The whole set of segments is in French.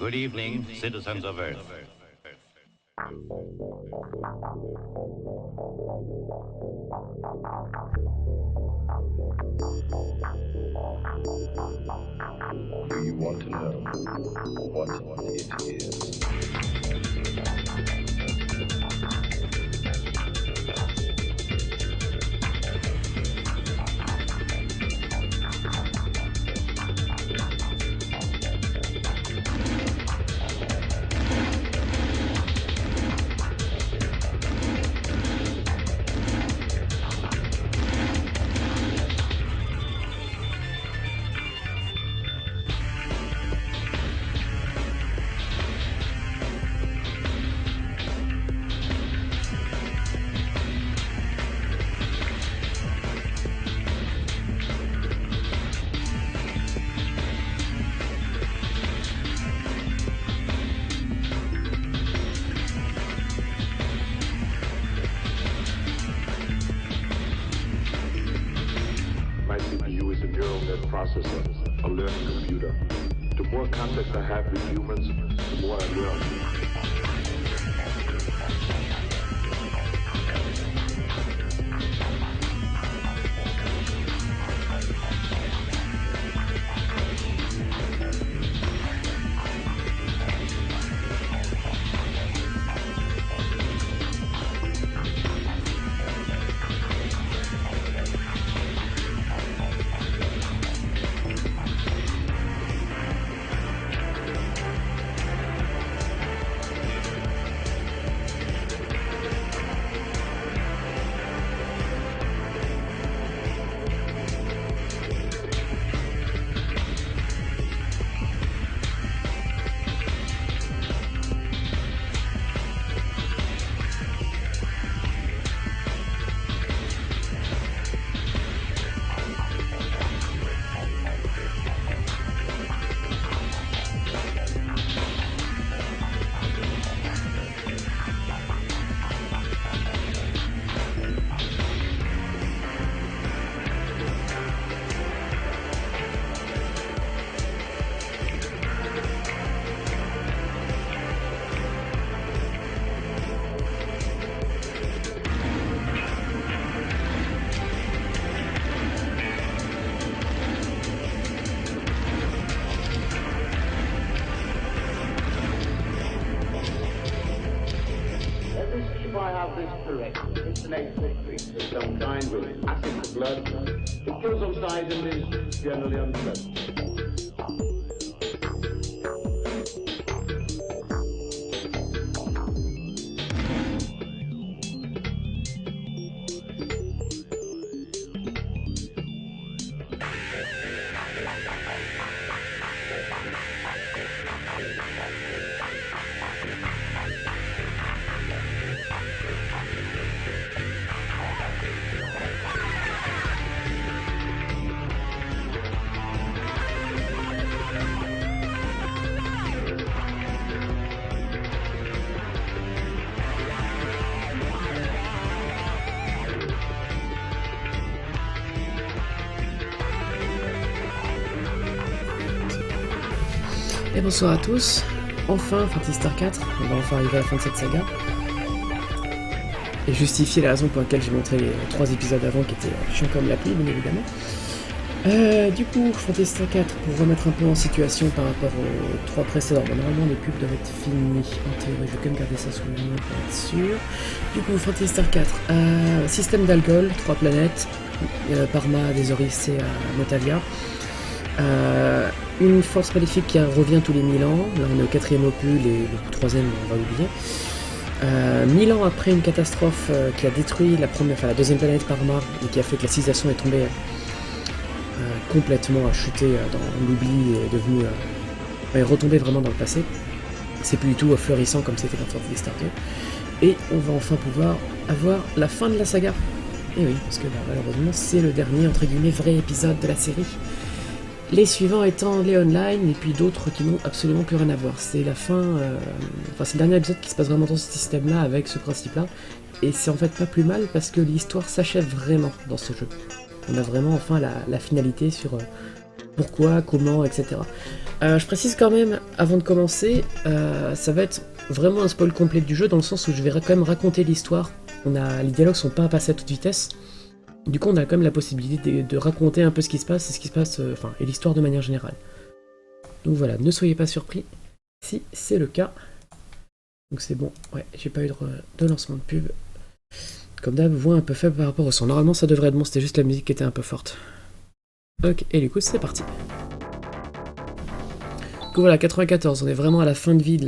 Good evening, citizens of Earth. Do you want to know what it is? My CPU is a neural net processor, a learning computer. The more contact I have with humans, the more I learn. Let me see if I have this correct. It's an aphid creature, some kind with acid for blood. It kills on sight and is generally unpleasant. Et bonsoir à tous, enfin Fantasy Star 4, on va enfin arriver à la fin de cette saga. Et justifier la raison pour laquelle j'ai montré les 3 épisodes avant qui étaient chiants comme la pluie, bien évidemment. Du coup, Fantasy Star 4, pour remettre un peu en situation par rapport aux 3 précédents, bon, normalement les pubs doivent être finies, en théorie je vais quand même garder ça sous le main pour être sûr. Du coup, Fantasy Star 4, système d'alcool, 3 planètes, Parma, des Odyssées à Motavia. Une force maléfique qui revient tous les 1000 ans, là on est au 4ème opus, le 3ème on va oublier. 1000 ans après une catastrophe qui a détruit la 2ème planète Parma et qui a fait que la civilisation est tombée complètement chutée dans l'oubli et est retombée vraiment dans le passé. C'est plus du tout fleurissant comme c'était dans Fantasy Star 2. Et on va enfin pouvoir avoir la fin de la saga. Et oui, parce que malheureusement c'est le dernier entre guillemets vrai épisode de la série. Les suivants étant les online et puis d'autres qui n'ont absolument plus rien à voir. C'est la fin, c'est le dernier épisode qui se passe vraiment dans ce système-là avec ce principe-là. Et c'est en fait pas plus mal parce que l'histoire s'achève vraiment dans ce jeu. On a vraiment enfin la finalité sur pourquoi, comment, etc. Je précise quand même, avant de commencer, ça va être vraiment un spoil complet du jeu, dans le sens où je vais quand même raconter l'histoire. Les dialogues sont pas passés à toute vitesse. Du coup, on a quand même la possibilité de raconter un peu ce qui se passe, et l'histoire de manière générale. Donc voilà, ne soyez pas surpris si c'est le cas. Donc c'est bon, ouais, j'ai pas eu de lancement de pub. Comme d'hab, voix un peu faible par rapport au son. Normalement, ça devrait être bon, c'était juste la musique qui était un peu forte. Ok, et du coup, c'est parti. Donc voilà, 94, on est vraiment à la fin de vie de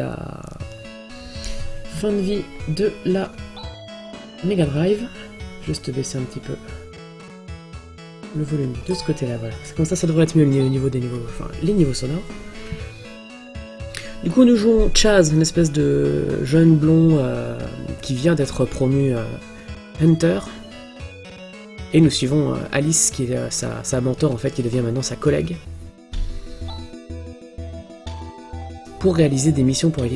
la... Mega Drive. Juste baisser un petit peu le volume de ce côté-là, voilà. C'est comme ça devrait être mieux au niveau des niveaux, les niveaux sonores. Du coup, nous jouons Chaz, une espèce de jeune blond qui vient d'être promu Hunter. Et nous suivons Alice, qui est sa mentor, en fait, qui devient maintenant sa collègue. Pour réaliser des missions pour les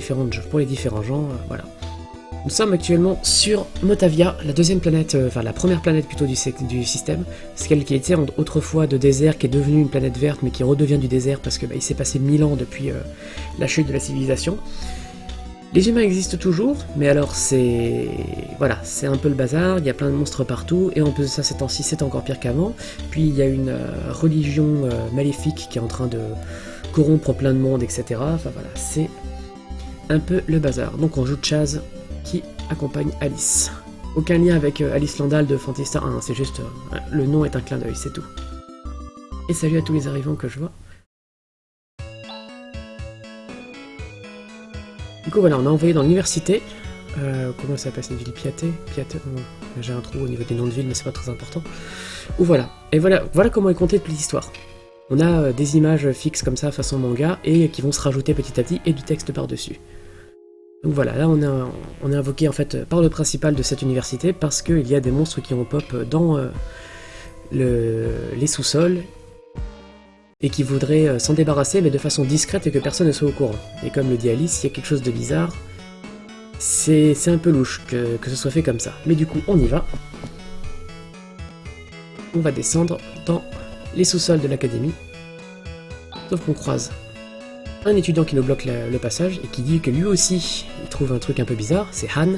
différents gens, voilà. Nous sommes actuellement sur Motavia, la deuxième planète, la première planète plutôt du système. C'est celle qui était autrefois de désert, qui est devenue une planète verte, mais qui redevient du désert parce que il s'est passé 1000 ans depuis la chute de la civilisation. Les humains existent toujours, mais alors c'est un peu le bazar, il y a plein de monstres partout, et en plus de ça, ces temps-ci, c'est encore pire qu'avant. Puis il y a une religion maléfique qui est en train de corrompre plein de monde, etc. Enfin voilà, c'est un peu le bazar. Donc on joue Chaz, qui accompagne Alice. Aucun lien avec Alice Landal de Phantasy Star 1, c'est juste... le nom est un clin d'œil, c'est tout. Et salut à tous les arrivants que je vois. Du coup voilà, on a envoyé dans l'université. Comment ça s'appelle cette ville? Piaté, j'ai un trou au niveau des noms de villes, mais c'est pas très important. Ou voilà. Et voilà comment est contée toute l'histoire. On a des images fixes comme ça, façon manga, et qui vont se rajouter petit à petit, et du texte par-dessus. Donc voilà, là on est invoqué en fait par le principal de cette université parce qu'il y a des monstres qui ont pop dans les sous-sols et qui voudraient s'en débarrasser mais de façon discrète et que personne ne soit au courant. Et comme le dit Alice, il y a quelque chose de bizarre, c'est un peu louche que ce soit fait comme ça. Mais du coup on y va. On va descendre dans les sous-sols de l'académie. Sauf qu'on croise un étudiant qui nous bloque le passage et qui dit que lui aussi il trouve un truc un peu bizarre, c'est Han.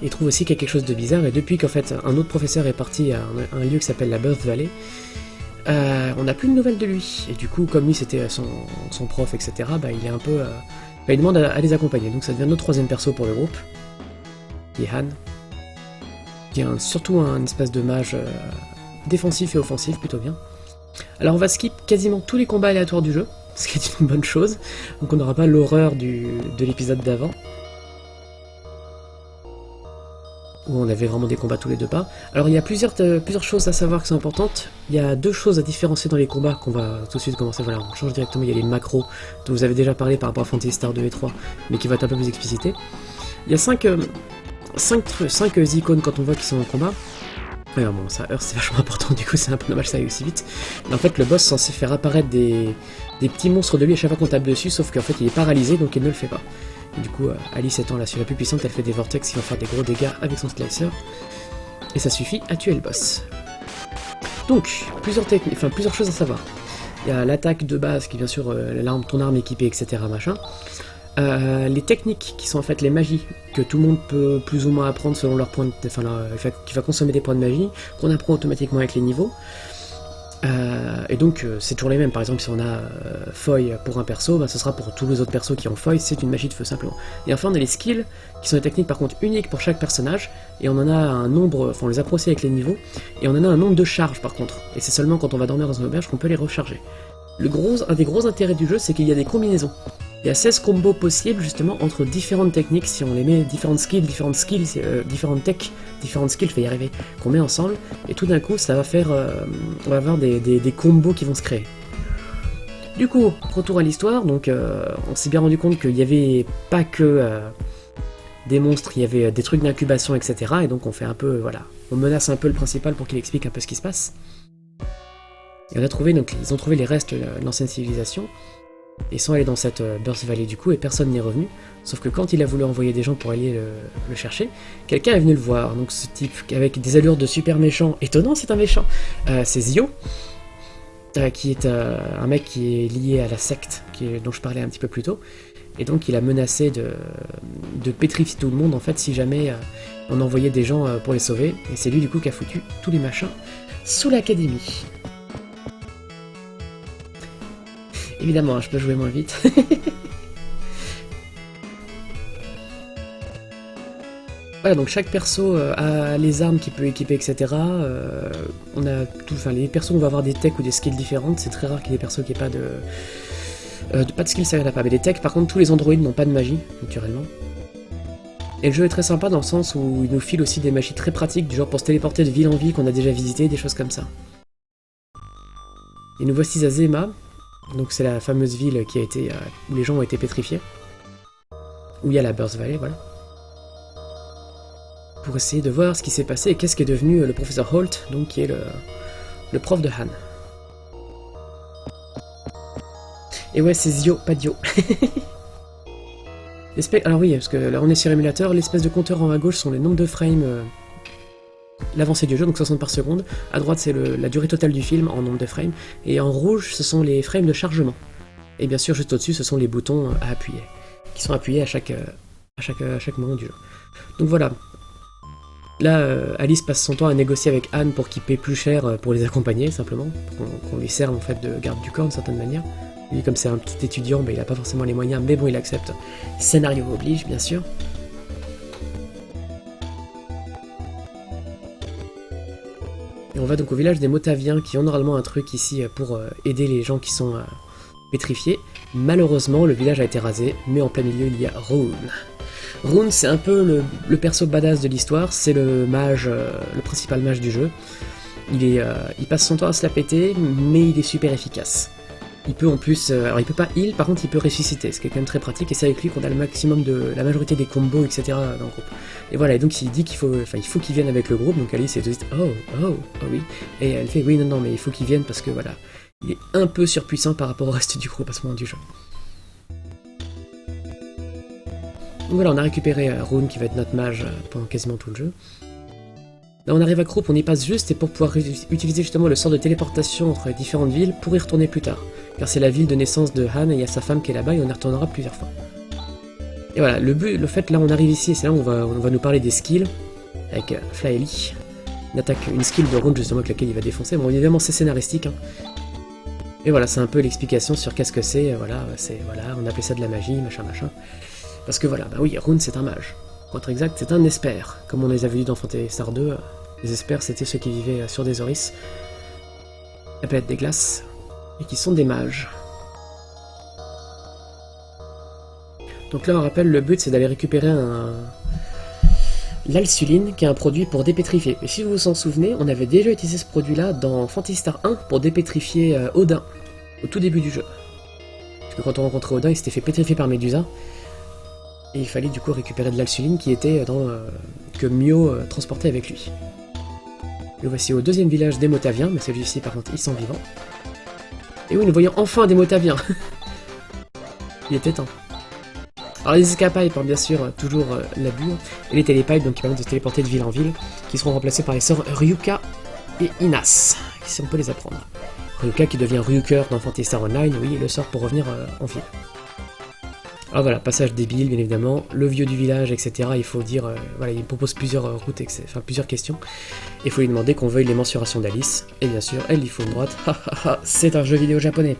Il trouve aussi qu'il y a quelque chose de bizarre et depuis qu'en fait un autre professeur est parti à un lieu qui s'appelle la Birth Valley, on n'a plus de nouvelles de lui. Et du coup comme lui c'était son prof etc, il est un peu... il demande à les accompagner, donc ça devient notre troisième perso pour le groupe, qui est Han. Qui est surtout un espèce de mage défensif et offensif, plutôt bien. Alors on va skip quasiment tous les combats aléatoires du jeu, ce qui est une bonne chose, donc on n'aura pas l'horreur de l'épisode d'avant, où on avait vraiment des combats tous les deux pas. Alors il y a plusieurs choses à savoir qui sont importantes. Il y a deux choses à différencier dans les combats qu'on va tout de suite commencer. Voilà, on change directement, il y a les macros, dont vous avez déjà parlé par rapport à Phantasy Star 2 et 3, mais qui va être un peu plus explicité. Il y a 5 icônes quand on voit qu'ils sont en combat. Ouais, bon, ça heurte, c'est vachement important, du coup c'est un peu dommage que ça aille aussi vite. Mais en fait le boss est censé faire apparaître des petits monstres de lui à chaque fois qu'on tape dessus, sauf qu'en fait il est paralysé donc il ne le fait pas. Et du coup Alice étant la plus puissante, elle fait des vortex qui vont faire des gros dégâts avec son slicer. Et ça suffit à tuer le boss. Donc, plusieurs choses à savoir. Il y a l'attaque de base qui est bien sûr ton arme équipée, etc. machin. Les techniques qui sont en fait les magies que tout le monde peut plus ou moins apprendre selon leur point de... qui va consommer des points de magie, qu'on apprend automatiquement avec les niveaux. Et donc c'est toujours les mêmes, par exemple si on a Foy pour un perso, ce sera pour tous les autres persos qui ont Foy, c'est une magie de feu simplement. Et enfin on a les skills, qui sont des techniques par contre uniques pour chaque personnage, et on en a un nombre, on les apprend aussi avec les niveaux, et on en a un nombre de charges par contre, et c'est seulement quand on va dormir dans une auberge qu'on peut les recharger. Un des gros intérêts du jeu, c'est qu'il y a des combinaisons. Il y a 16 combos possibles justement entre différentes techniques, si on les met, différentes skills, différentes tech, différentes skills, je vais y arriver, qu'on met ensemble, et tout d'un coup ça va faire, on va avoir des combos qui vont se créer. Du coup, retour à l'histoire, donc on s'est bien rendu compte qu'il n'y avait pas que des monstres, il y avait des trucs d'incubation, etc. Et donc on fait un peu, voilà, on menace un peu le principal pour qu'il explique un peu ce qui se passe. Et on a trouvé, donc ils ont trouvé les restes de l'ancienne civilisation, et sont allés dans cette Birth Valley du coup, et personne n'est revenu, sauf que quand il a voulu envoyer des gens pour aller le chercher, quelqu'un est venu le voir, donc ce type avec des allures de super méchant, étonnant c'est un méchant, c'est Zio, qui est un mec qui est lié à la secte dont je parlais un petit peu plus tôt. Et donc il a menacé de pétrifier tout le monde en fait si jamais on envoyait des gens pour les sauver. Et c'est lui du coup qui a foutu tous les machins sous l'académie. Évidemment, hein, je peux jouer moins vite. Voilà, donc chaque perso a les armes qu'il peut équiper, etc. On a tout, enfin les persos on va avoir des techs ou des skills différentes. C'est très rare qu'il y ait des persos qui n'aient pas pas de skills, ça y en a pas. Mais les techs, par contre, tous les androïdes n'ont pas de magie, naturellement. Et le jeu est très sympa dans le sens où il nous file aussi des magies très pratiques, du genre pour se téléporter de ville en ville qu'on a déjà visité, des choses comme ça. Et nous voici à Zema, donc c'est la fameuse ville qui a été où les gens ont été pétrifiés, où il y a la Burst Valley, voilà. Pour essayer de voir ce qui s'est passé et qu'est-ce qu'est devenu le professeur Holt, donc qui est le prof de Han. Et ouais, c'est Zio, pas Dio. Alors oui, parce que là on est sur émulateur, l'espèce de compteur en haut à gauche sont les nombres de frames, l'avancée du jeu, donc 60 par seconde. À droite c'est la durée totale du film en nombre de frames. Et en rouge ce sont les frames de chargement. Et bien sûr juste au-dessus ce sont les boutons à appuyer, qui sont appuyés à chaque moment du jeu. Donc voilà. Là, Alice passe son temps à négocier avec Anne pour qu'il paie plus cher pour les accompagner, simplement, pour qu'on lui serve en fait de garde du corps d'une certaine manière. Lui, comme c'est un petit étudiant, il a pas forcément les moyens, mais bon, il accepte. Scénario oblige, bien sûr. Et on va donc au village des Motaviens, qui ont normalement un truc ici pour aider les gens qui sont pétrifiés. Malheureusement, le village a été rasé, mais en plein milieu, il y a Rune. Rune, c'est un peu le perso badass de l'histoire, c'est le mage, le principal mage du jeu. Il passe son temps à se la péter, mais il est super efficace. Il peut en plus, alors il peut pas heal, par contre il peut ressusciter, ce qui est quand même très pratique, et c'est avec lui qu'on a le maximum de la majorité des combos, etc. dans le groupe. Et voilà, et donc il dit qu'il faut, il faut qu'il vienne avec le groupe, donc Alice est juste oh oui, et elle fait oui non mais il faut qu'il vienne parce que voilà, il est un peu surpuissant par rapport au reste du groupe à ce moment du jeu. Donc voilà, on a récupéré Rune qui va être notre mage pendant quasiment tout le jeu. Là on arrive à Krupp, on y passe juste et pour pouvoir utiliser justement le sort de téléportation entre les différentes villes pour y retourner plus tard. Car c'est la ville de naissance de Han et il y a sa femme qui est là-bas et on y retournera plusieurs fois. Et voilà, le fait là on arrive ici, c'est là où on va nous parler des skills avec Flaeli. Une skill de Rune justement avec laquelle il va défoncer. Bon évidemment c'est scénaristique. Hein. Et voilà, c'est un peu l'explication sur qu'est-ce que c'est, voilà, on appelait ça de la magie, machin. Parce que voilà, bah oui, Rune c'est un mage. Pour être exact, c'est un esper. Comme on les avait vus dans Phantasy Star 2, les espers c'était ceux qui vivaient sur des oris, la planète des glaces, et qui sont des mages. Donc là on rappelle, le but c'est d'aller récupérer l'alsuline, qui est un produit pour dépétrifier. Et si vous vous en souvenez, on avait déjà utilisé ce produit là dans Phantasy Star 1 pour dépétrifier Odin, au tout début du jeu. Parce que quand on rencontrait Odin, il s'était fait pétrifier par Médusa. Et il fallait du coup récupérer de l'alsuline qui était que Mio transportait avec lui. Et voici au deuxième village des Motaviens, mais celui-ci par contre ils sont vivants. Et oui, nous voyons enfin des Motaviens. Il était temps. Alors les escapades, bien sûr, toujours l'abus, et les télépipes donc qui permettent de se téléporter de ville en ville, qui seront remplacés par les sœurs Ryuka et Inas, si on peut les apprendre. Ryuka qui devient Ryuker dans Phantasy Star Online, oui, le sort pour revenir en ville. Alors voilà, passage débile, bien évidemment, le vieux du village, etc. Il faut dire, voilà, il propose plusieurs routes, enfin plusieurs questions. Il faut lui demander qu'on veuille les mensurations d'Alice, et bien sûr, elle lui faut une droite. C'est un jeu vidéo japonais.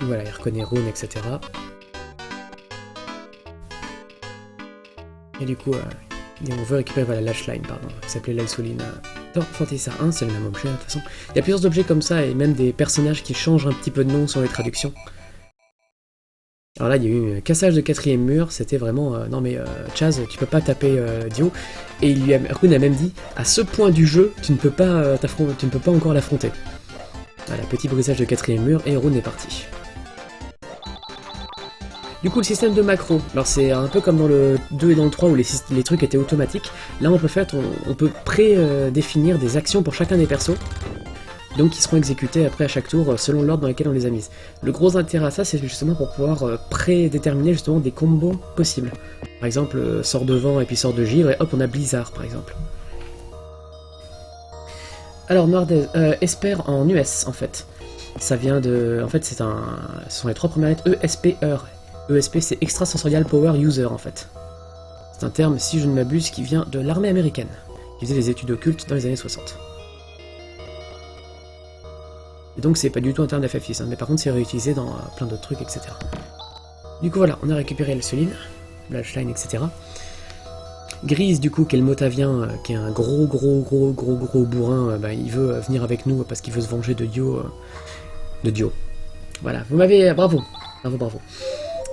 Voilà, il reconnaît Rune, etc. Et du coup, on veut récupérer voilà, l'Ashline, pardon, qui s'appelait l'Alsuline. Dans Phantasy Star 1, c'est le même objet de toute façon. Il y a plusieurs objets comme ça et même des personnages qui changent un petit peu de nom sur les traductions. Alors là, il y a eu un cassage de 4ème mur, c'était vraiment... non mais Chaz, tu peux pas taper Dio. Et Rune a même dit, à ce point du jeu, tu ne peux pas encore l'affronter. Voilà, petit brisage de 4ème mur et Rune est parti. Du coup, le système de macro, alors c'est un peu comme dans le 2 et dans le 3 où les trucs étaient automatiques. Là, on peut prédéfinir des actions pour chacun des persos. donc qui seront exécutés après à chaque tour selon l'ordre dans lequel on les a mises. Le gros intérêt à ça, c'est justement pour pouvoir prédéterminer justement des combos possibles. Par exemple, sort de vent et puis sort de givre, et hop, on a Blizzard par exemple. Alors, Esper en US en fait. Ça vient de... En fait, ce sont les 3 premières lettres ESP, ESP, c'est Extrasensorial Power User en fait. C'est un terme, si je ne m'abuse, qui vient de l'armée américaine, qui faisait des études occultes dans les années 60. Et donc c'est pas du tout un terme d'FF6, hein, mais par contre c'est réutilisé dans plein d'autres trucs, etc. Du coup voilà, on a récupéré le Celine, Flashline, etc. Grise, du coup, qui est le Motavien, qui est un gros bourrin, il veut venir avec nous parce qu'il veut se venger de Dio. Voilà, vous m'avez... Bravo.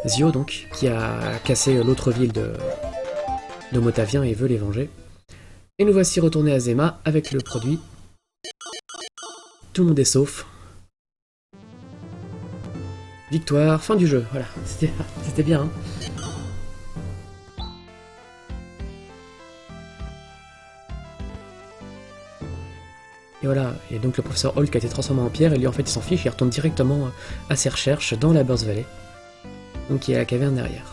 Zio, donc, qui a cassé l'autre ville de Motavien et veut les venger. Et nous voici retournés à Zema avec le produit. Tout le monde est sauf. Victoire, fin du jeu, voilà. C'était bien, hein. Et voilà, et donc le professeur Holt qui a été transformé en pierre, et lui en fait il s'en fiche, il retourne directement à ses recherches dans la Burst Valley. Donc il y a la caverne derrière.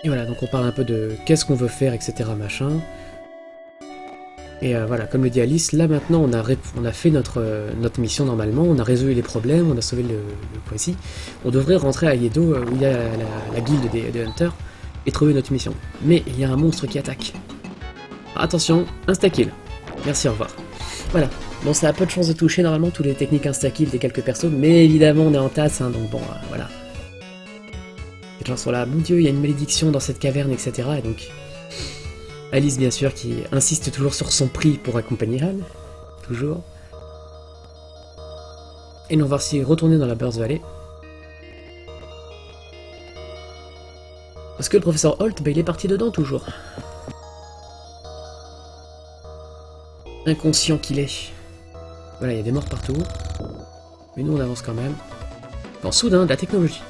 Et voilà, donc on parle un peu de qu'est-ce qu'on veut faire, etc. machin. Et voilà, comme le dit Alice, là maintenant on a fait notre mission normalement, on a résolu les problèmes, on a sauvé le Quasi. On devrait rentrer à Yedo où il y a la guilde des Hunters et trouver notre mission. Mais il y a un monstre qui attaque. Attention, insta-kill. Merci, au revoir. Voilà, bon ça a peu de chance de toucher normalement tous les techniques insta-kill des quelques persos, mais évidemment on est en tasse, hein, donc bon, voilà. Les gens sont là, mon dieu, il y a une malédiction dans cette caverne, etc. Et donc... Alice, bien sûr, qui insiste toujours sur son prix pour accompagner Han. Toujours. Et nous on va aussi retourner dans la Burst Valley. Parce que le professeur Holt, il est parti dedans toujours. Inconscient qu'il est. Voilà, il y a des morts partout. Mais nous on avance quand même. Bon, soudain, de la technologie.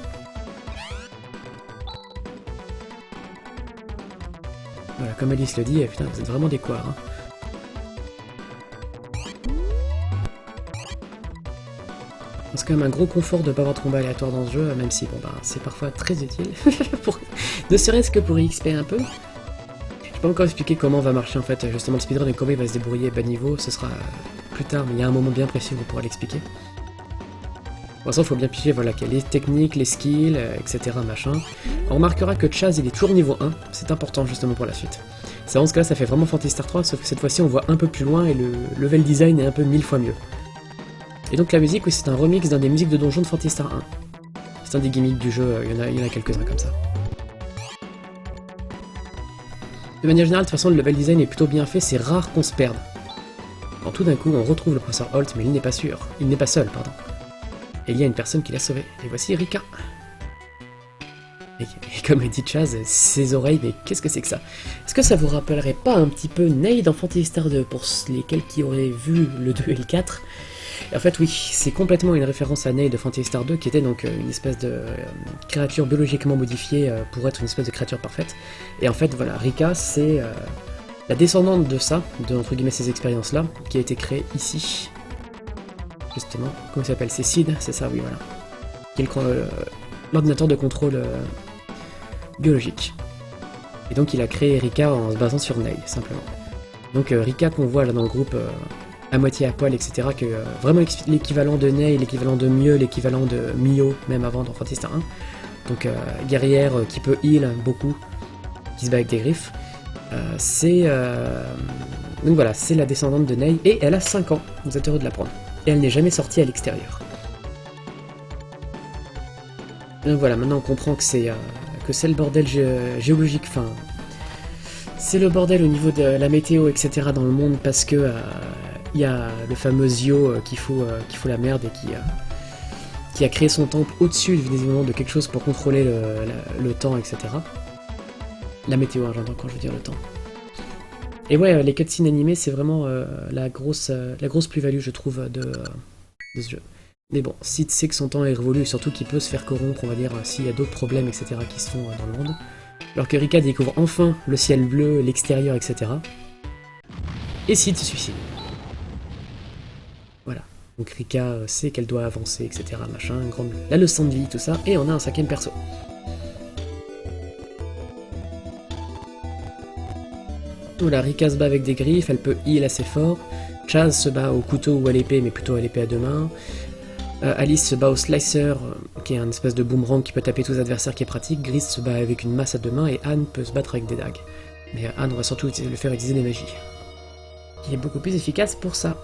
Voilà, comme Alice le dit, putain, vous êtes vraiment des couards, hein. C'est quand même un gros confort de ne pas avoir de combat aléatoire dans ce jeu, même si bon, c'est parfois très utile, ne serait-ce que pour XP un peu. Je peux pas encore expliquer comment va marcher en fait justement le speedrun et comment il va se débrouiller bas niveau, ce sera plus tard, mais il y a un moment bien précis où on pourra l'expliquer. Pour l'instant, il faut bien piger voilà, les techniques, les skills, etc. machin. On remarquera que Chaz il est toujours niveau 1, c'est important justement pour la suite. Ça, en ce cas, ça fait vraiment Phantasy Star 3, sauf que cette fois-ci on voit un peu plus loin et le level design est un peu 1000 fois mieux. Et donc la musique, oui, c'est un remix d'un des musiques de donjon de Phantasy Star 1. C'est un des gimmicks du jeu, il y en a quelques-uns comme ça. De manière générale, de toute façon, le level design est plutôt bien fait, c'est rare qu'on se perde. Quand tout d'un coup, on retrouve le professeur Holt, mais il n'est pas sûr. Il n'est pas seul, pardon. Et il y a une personne qui l'a sauvé. Et voici Rika. Et comme le dit Chaz, ses oreilles, mais qu'est-ce que c'est que ça? Est-ce que ça vous rappellerait pas un petit peu Nade dans Phantasy Star 2, pour lesquels qui auraient vu le 2 et le 4? Et en fait, oui, c'est complètement une référence à Nade de Phantasy Star 2, qui était donc une espèce de créature biologiquement modifiée pour être une espèce de créature parfaite. Et en fait, voilà, Rika, c'est la descendante de ça, de entre guillemets ces expériences-là, qui a été créée ici. Justement, comment ça s'appelle? C'est SID, c'est ça, oui, voilà. Qui est l'ordinateur de contrôle biologique. Et donc il a créé Rika en se basant sur Nade, simplement. Donc Rika qu'on voit là dans le groupe à moitié à poil, etc., que vraiment l'équivalent de Nade, l'équivalent de Mieux, l'équivalent de Mio, même avant dans Phantasy Star 1. Donc guerrière qui peut heal beaucoup, qui se bat avec des griffes. Donc voilà, c'est la descendante de Nade, et elle a 5 ans, vous êtes heureux de l'apprendre. Et elle n'est jamais sortie à l'extérieur. Donc voilà, maintenant on comprend que c'est le bordel géologique, enfin... C'est le bordel au niveau de la météo, etc. dans le monde, parce que il y a le fameux Zio qui fout la merde et qui a créé son temple au-dessus visiblement de quelque chose pour contrôler le temps, etc. La météo, hein, j'entends quand je veux dire le temps. Et ouais, les cutscenes animées, c'est vraiment la grosse plus-value, je trouve, de ce jeu. Mais bon, Sid sait que son temps est révolu et surtout qu'il peut se faire corrompre, on va dire, s'il y a d'autres problèmes, etc. qui se font dans le monde. Alors que Rika découvre enfin le ciel bleu, l'extérieur, etc. Et Sid se suicide. Voilà. Donc Rika sait qu'elle doit avancer, etc. Machin, la leçon de vie, tout ça. Et on a un 5e perso. Voilà, Rika se bat avec des griffes, elle peut heal assez fort. Chaz se bat au couteau ou à l'épée, mais plutôt à l'épée à 2 mains. Alice se bat au slicer, qui est un espèce de boomerang qui peut taper tous les adversaires qui est pratique. Gris se bat avec une masse à 2 mains et Anne peut se battre avec des dagues. Mais Anne, on va surtout le faire utiliser des magies. Qui est beaucoup plus efficace pour ça.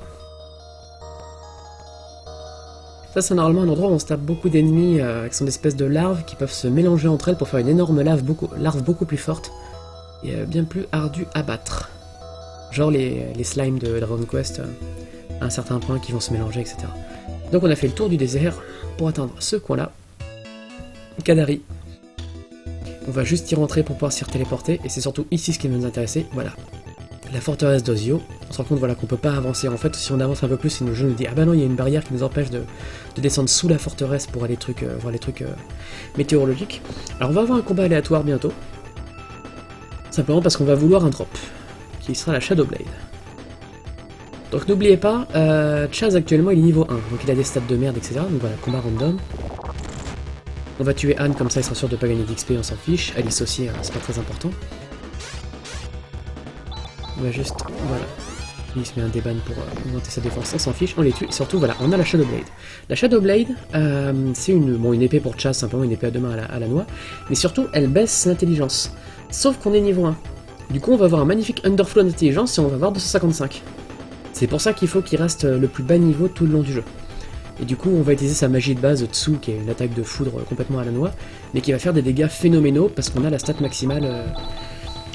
Ça, c'est normalement un endroit où on se tape beaucoup d'ennemis qui sont des espèces de larves qui peuvent se mélanger entre elles pour faire une énorme larve beaucoup plus forte et bien plus ardue à battre. Genre les slimes de Dragon Quest à un certain point qui vont se mélanger, etc. Donc on a fait le tour du désert pour atteindre ce coin-là. Kadari. On va juste y rentrer pour pouvoir s'y téléporter, et c'est surtout ici ce qui va nous intéresser. Voilà. La forteresse d'Ozio. On se rend compte voilà, qu'on peut pas avancer. En fait, si on avance un peu plus, le jeu nous dit ah bah non, il y a une barrière qui nous empêche de descendre sous la forteresse pour aller voir les trucs météorologiques. Alors on va avoir un combat aléatoire bientôt. Simplement parce qu'on va vouloir un drop, qui sera la Shadow Blade. Donc n'oubliez pas, Chaz actuellement il est niveau 1, donc il a des stats de merde, etc. Donc voilà, combat random. On va tuer Anne, comme ça il sera sûr de pas gagner d'XP, on s'en fiche. Alice aussi, c'est pas très important. On va juste, voilà. Il se met un déban pour augmenter sa défense, on s'en fiche, on les tue. Et surtout, voilà, on a la Shadow Blade. La Shadow Blade, c'est une épée pour Chaz, simplement une épée à 2 mains à la noix. Mais surtout, elle baisse l'intelligence. Sauf qu'on est niveau 1. Du coup, on va avoir un magnifique underflow d'intelligence et on va avoir 255. C'est pour ça qu'il faut qu'il reste le plus bas niveau tout le long du jeu. Et du coup, on va utiliser sa magie de base Tsu, qui est une attaque de foudre complètement à la noix, mais qui va faire des dégâts phénoménaux parce qu'on a la stat maximale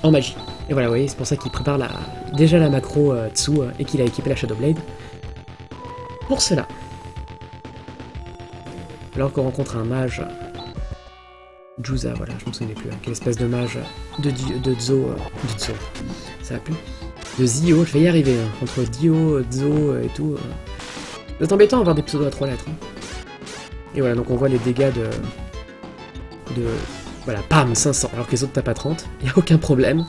en magie. Et voilà, vous voyez, c'est pour ça qu'il prépare déjà la macro Tsu et qu'il a équipé la Shadow Blade. Pour cela. Alors qu'on rencontre un mage... Juza, voilà, je me souviens plus, quelle espèce de mage de Dzo, ça va plus. De Zio, je vais y arriver, hein. Entre Dio, Dzo et tout. C'est embêtant d'avoir des pseudos à 3 lettres. Hein. Et voilà, donc on voit les dégâts de voilà, pam, 500, alors que les autres tapent à 30, il n'y a aucun problème.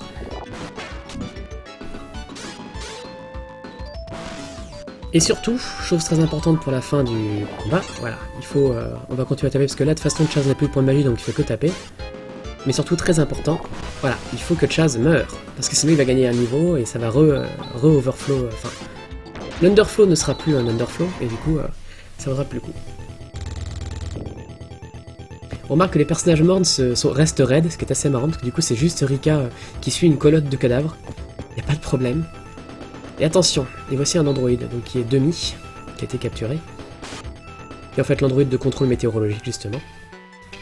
Et surtout, chose très importante pour la fin du combat, voilà, il faut, on va continuer à taper parce que là de toute façon Chaz n'a plus de point de magie donc il fait que taper. Mais surtout très important, voilà, il faut que Chaz meure, parce que sinon il va gagner un niveau et ça va re-overflow, enfin, l'underflow ne sera plus un underflow et du coup ça vaudra plus le coup. On remarque que les personnages morts restent raides, ce qui est assez marrant parce que du coup c'est juste Rika qui suit une colotte de cadavres, il n'y a pas de problème. Et attention, et voici un androïde, donc qui est Demi, qui a été capturé, qui est en fait l'androïde de contrôle météorologique justement,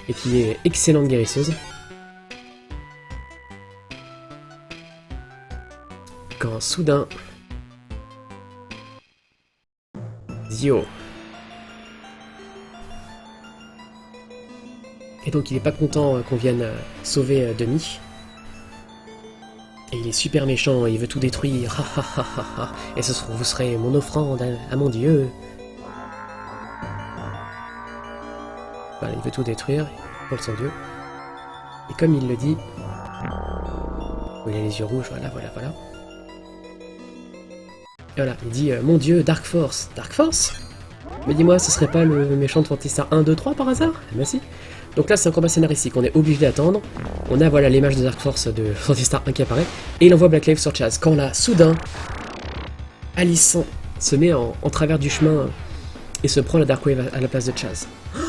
et qui est excellente guérisseuse. Quand soudain... Zio. Et donc il est pas content qu'on vienne sauver Demi. Et il est super méchant, il veut tout détruire, ha ha ha ha ha, et vous serez mon offrande à mon dieu. Voilà, il veut tout détruire, pour son dieu. Et comme il le dit, il a les yeux rouges, voilà. Et voilà, il dit, mon dieu, Dark Force. Dark Force? Mais dis-moi, ce serait pas le méchant de Phantasy Star 1, 2, 3 par hasard? Eh ben si. Donc là, c'est un combat scénaristique, on est obligé d'attendre. On a voilà l'image de Dark Force de Phantasy Star 1 qui apparaît, et il envoie Black Glaive sur Chaz. Quand là, soudain, Alice se met en travers du chemin et se prend la Dark Wave à la place de Chaz. Oh,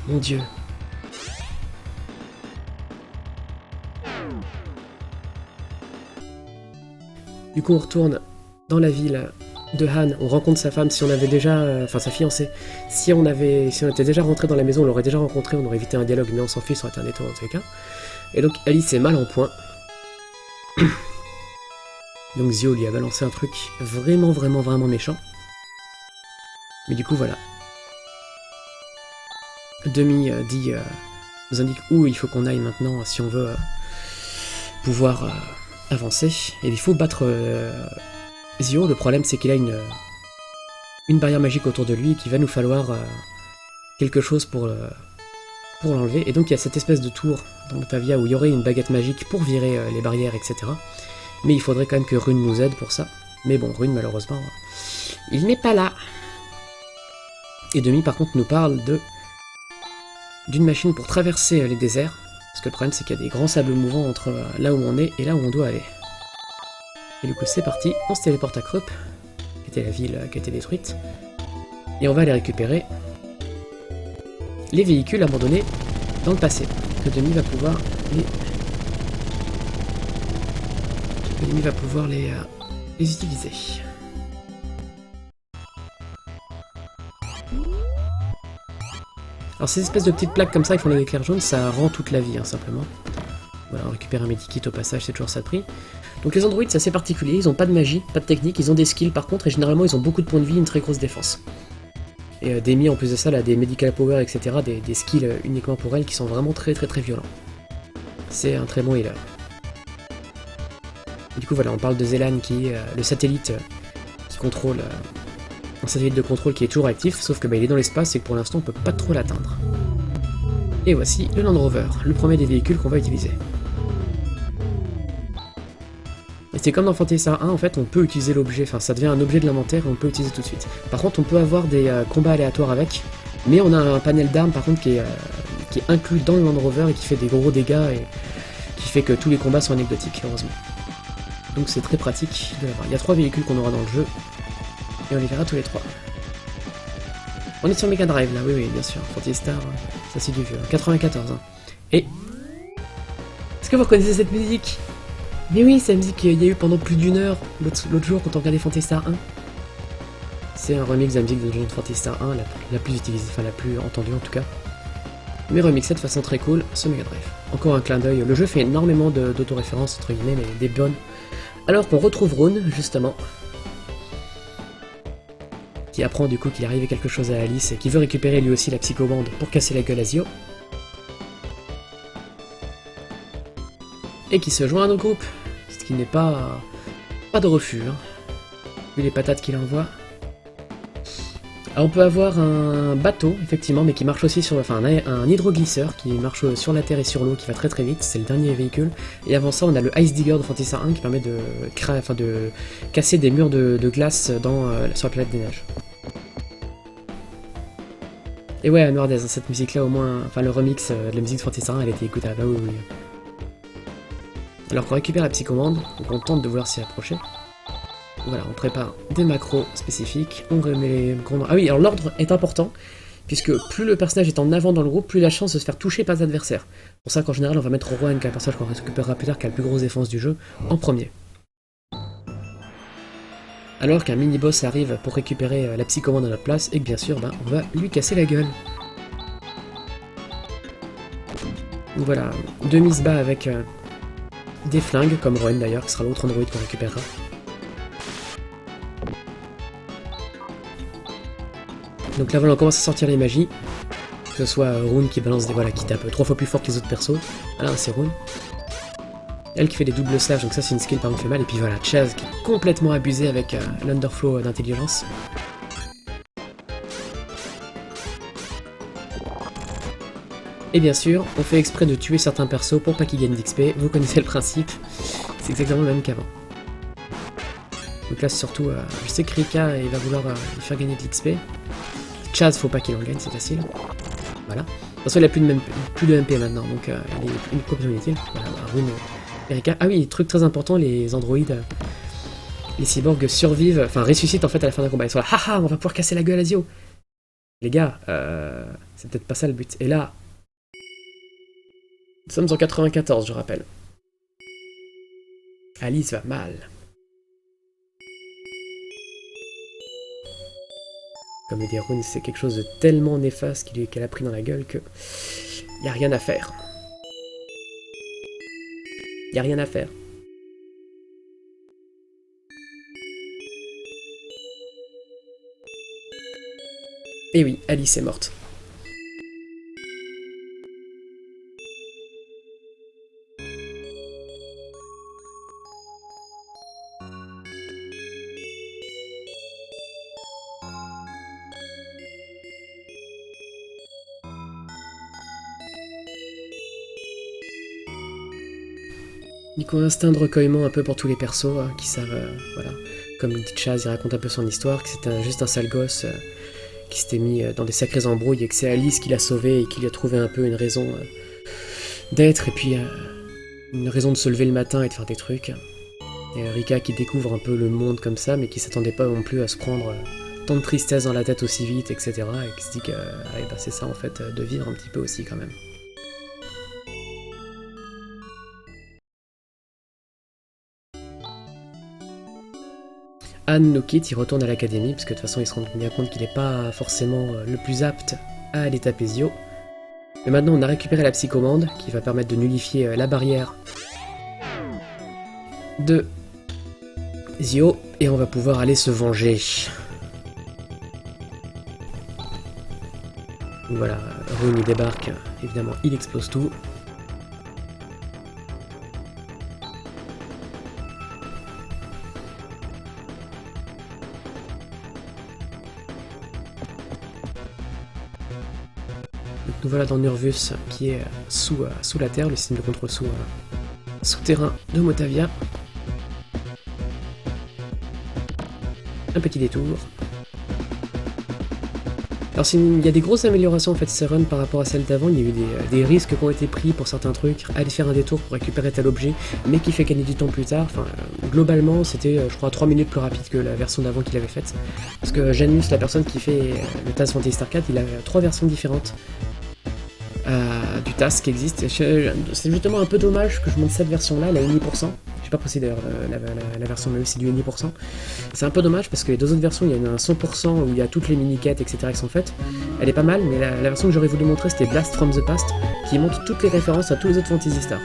mon dieu. Du coup, on retourne dans la ville de Han, on rencontre sa femme, si on avait déjà... enfin, sa fiancée. Si on était déjà rentré dans la maison, on l'aurait déjà rencontré, on aurait évité un dialogue, mais on s'en fiche, ça aurait été un détour dans tous les cas. Et donc, Alice est mal en point. Donc, Zio lui a balancé un truc vraiment méchant. Mais du coup, voilà. Demi nous indique où il faut qu'on aille maintenant, si on veut pouvoir avancer. Et il faut battre... Zio, le problème c'est qu'il a une barrière magique autour de lui et qu'il va nous falloir quelque chose pour l'enlever. Et donc il y a cette espèce de tour dans Pavia où il y aurait une baguette magique pour virer les barrières, etc. Mais il faudrait quand même que Rune nous aide pour ça. Mais bon, Rune, malheureusement, il n'est pas là. Et Demi, par contre, nous parle d'une machine pour traverser les déserts. Parce que le problème, c'est qu'il y a des grands sables mouvants entre là où on est et là où on doit aller. Et du coup, c'est parti. On se téléporte à Krupp, qui était la ville qui a été détruite. Et on va aller récupérer les véhicules abandonnés dans le passé. Que Demi va pouvoir les utiliser. Alors ces espèces de petites plaques comme ça, ils font des éclairs jaunes, ça rend toute la vie, hein, simplement. Voilà, on récupère un medikit au passage, c'est toujours ça de prix. Donc les androïdes, c'est assez particulier, ils ont pas de magie, pas de technique, ils ont des skills par contre, et généralement ils ont beaucoup de points de vie, une très grosse défense. Et Demi, en plus de ça, elle a des medical power, etc., des skills uniquement pour elle qui sont vraiment très très très violents. C'est un très bon healer. Du coup voilà, on parle de Zelan qui est le satellite qui contrôle... un satellite de contrôle qui est toujours actif, sauf que il est dans l'espace et que pour l'instant on peut pas trop l'atteindre. Et voici le Land Rover, le premier des véhicules qu'on va utiliser. Et c'est comme dans Fantasy Star 1, en fait on peut utiliser l'objet, enfin ça devient un objet de l'inventaire et on peut l'utiliser tout de suite. Par contre on peut avoir des combats aléatoires avec, mais on a un panel d'armes par contre qui est inclus dans le Land Rover et qui fait des gros dégâts et qui fait que tous les combats sont anecdotiques, heureusement. Donc c'est très pratique de l'avoir. Il y a 3 véhicules qu'on aura dans le jeu, et on les verra tous les 3. On est sur Mega Drive là, oui, bien sûr. Fantasy Star, ça c'est du vieux. 94. Hein. Et... est-ce que vous reconnaissez cette musique? Mais oui, c'est la musique qu'il y a eu pendant plus d'1 heure l'autre jour quand on regardait Fantasy Star 1. C'est un remix de la musique de Fantasy Star 1, la plus utilisée, enfin la plus entendue en tout cas. Mais remixée de façon très cool sur Mega Drive. Encore un clin d'œil. Le jeu fait énormément d'autoréférences, entre guillemets, mais des bonnes. Alors qu'on retrouve Rune, justement, qui apprend du coup qu'il est arrivé quelque chose à Alice et qui veut récupérer lui aussi la psychobande pour casser la gueule à Zio. Et qui se joint à notre groupe, ce qui n'est pas de refus, hein, vu les patates qu'il envoie. Alors on peut avoir un bateau, effectivement, mais qui marche aussi sur... enfin un hydroglisseur qui marche sur la terre et sur l'eau, qui va très très vite, c'est le dernier véhicule. Et avant ça, on a le Ice Digger de Fantasy Star 1 qui permet de casser des murs de glace sur la planète des neiges. Et ouais, Mordez, cette musique-là au moins, enfin le remix de la musique de Fantasy Star 1, elle était écoutable, ah oui. Alors qu'on récupère la psychomande, donc on tente de vouloir s'y approcher. Voilà, on prépare des macros spécifiques, on remet les grands... Ah oui, alors l'ordre est important, puisque plus le personnage est en avant dans le groupe, plus il a de chance de se faire toucher par l'adversaire. Pour ça qu'en général, on va mettre Rohan, qui est un personnage qu'on récupérera plus tard, qui a la plus grosse défense du jeu, en premier. Alors qu'un mini-boss arrive pour récupérer la psychomande à notre place, et que bien sûr, on va lui casser la gueule. Donc voilà, Demi se bat avec des flingues, comme Rohan d'ailleurs, qui sera l'autre androïde qu'on récupérera. Donc là voilà, on commence à sortir les magies, que ce soit Rune qui balance des... voilà, qui tape 3 fois plus fort que les autres persos. Voilà, c'est Rune. Elle qui fait des doubles slash, donc ça c'est une skill par contre fait mal. Et puis voilà, Chaz qui est complètement abusé avec l'underflow d'intelligence. Et bien sûr, on fait exprès de tuer certains persos pour pas qu'ils gagnent d'XP, vous connaissez le principe, c'est exactement le même qu'avant. Donc là c'est surtout, je sais que Rika il va vouloir lui faire gagner de l'XP. Chaz, faut pas qu'il en gagne, c'est facile. Voilà. De toute façon, il a plus de MP maintenant, donc il est complètement inutile. Voilà, Rune, Erika. Ah oui, truc très important, les androïdes, les cyborgs survivent, enfin ressuscitent en fait à la fin d'un combat. Ils sont là, haha, on va pouvoir casser la gueule à Zio. Les gars, c'est peut-être pas ça le but. Et là, nous sommes en 94, je rappelle. Alice va mal. Comme le dit Rune, c'est quelque chose de tellement néfaste qu'elle a pris dans la gueule que... y a rien à faire. Y a rien à faire. Et oui, Alice est morte. Nico a un instinct de recueillement un peu pour tous les persos qui savent, voilà. Comme le dit Chaz, il raconte un peu son histoire, que c'était juste un sale gosse qui s'était mis dans des sacrées embrouilles et que c'est Alice qui l'a sauvé et qui lui a trouvé un peu une raison d'être et puis une raison de se lever le matin et de faire des trucs. Et Rika qui découvre un peu le monde comme ça, mais qui s'attendait pas non plus à se prendre tant de tristesse dans la tête aussi vite, etc. Et qui se dit que bah, c'est ça en fait, de vivre un petit peu aussi quand même. Anne nous quitte, il retourne à l'académie, parce que de toute façon il se rend bien compte qu'il n'est pas forcément le plus apte à aller taper Zio. Mais maintenant on a récupéré la psychomande, qui va permettre de nullifier la barrière de Zio, et on va pouvoir aller se venger. Donc voilà, Rune il débarque, évidemment il explose tout. Nous voilà dans Nervus, qui est sous la terre, le système de contrôle souterrain de Motavia. Un petit détour. Alors il y a des grosses améliorations en fait ces runs par rapport à celles d'avant, il y a eu des risques qui ont été pris pour certains trucs, aller faire un détour pour récupérer tel objet, mais qui fait gagner du temps plus tard. Enfin, globalement c'était je crois 3 minutes plus rapide que la version d'avant qu'il avait faite. Parce que Janus, la personne qui fait le TAS Fantasy Star 4, il a 3 versions différentes du TAS qui existe. C'est justement un peu dommage que je monte cette version là, la Uni%. J'ai pas précisé d'ailleurs la version mais c'est du Uni%. C'est un peu dommage parce que les deux autres versions, il y en a un 100% où il y a toutes les mini-quêtes, etc. qui sont faites. Elle est pas mal, mais la version que j'aurais voulu montrer c'était Blast from the Past, qui montre toutes les références à tous les autres Fantasy Star.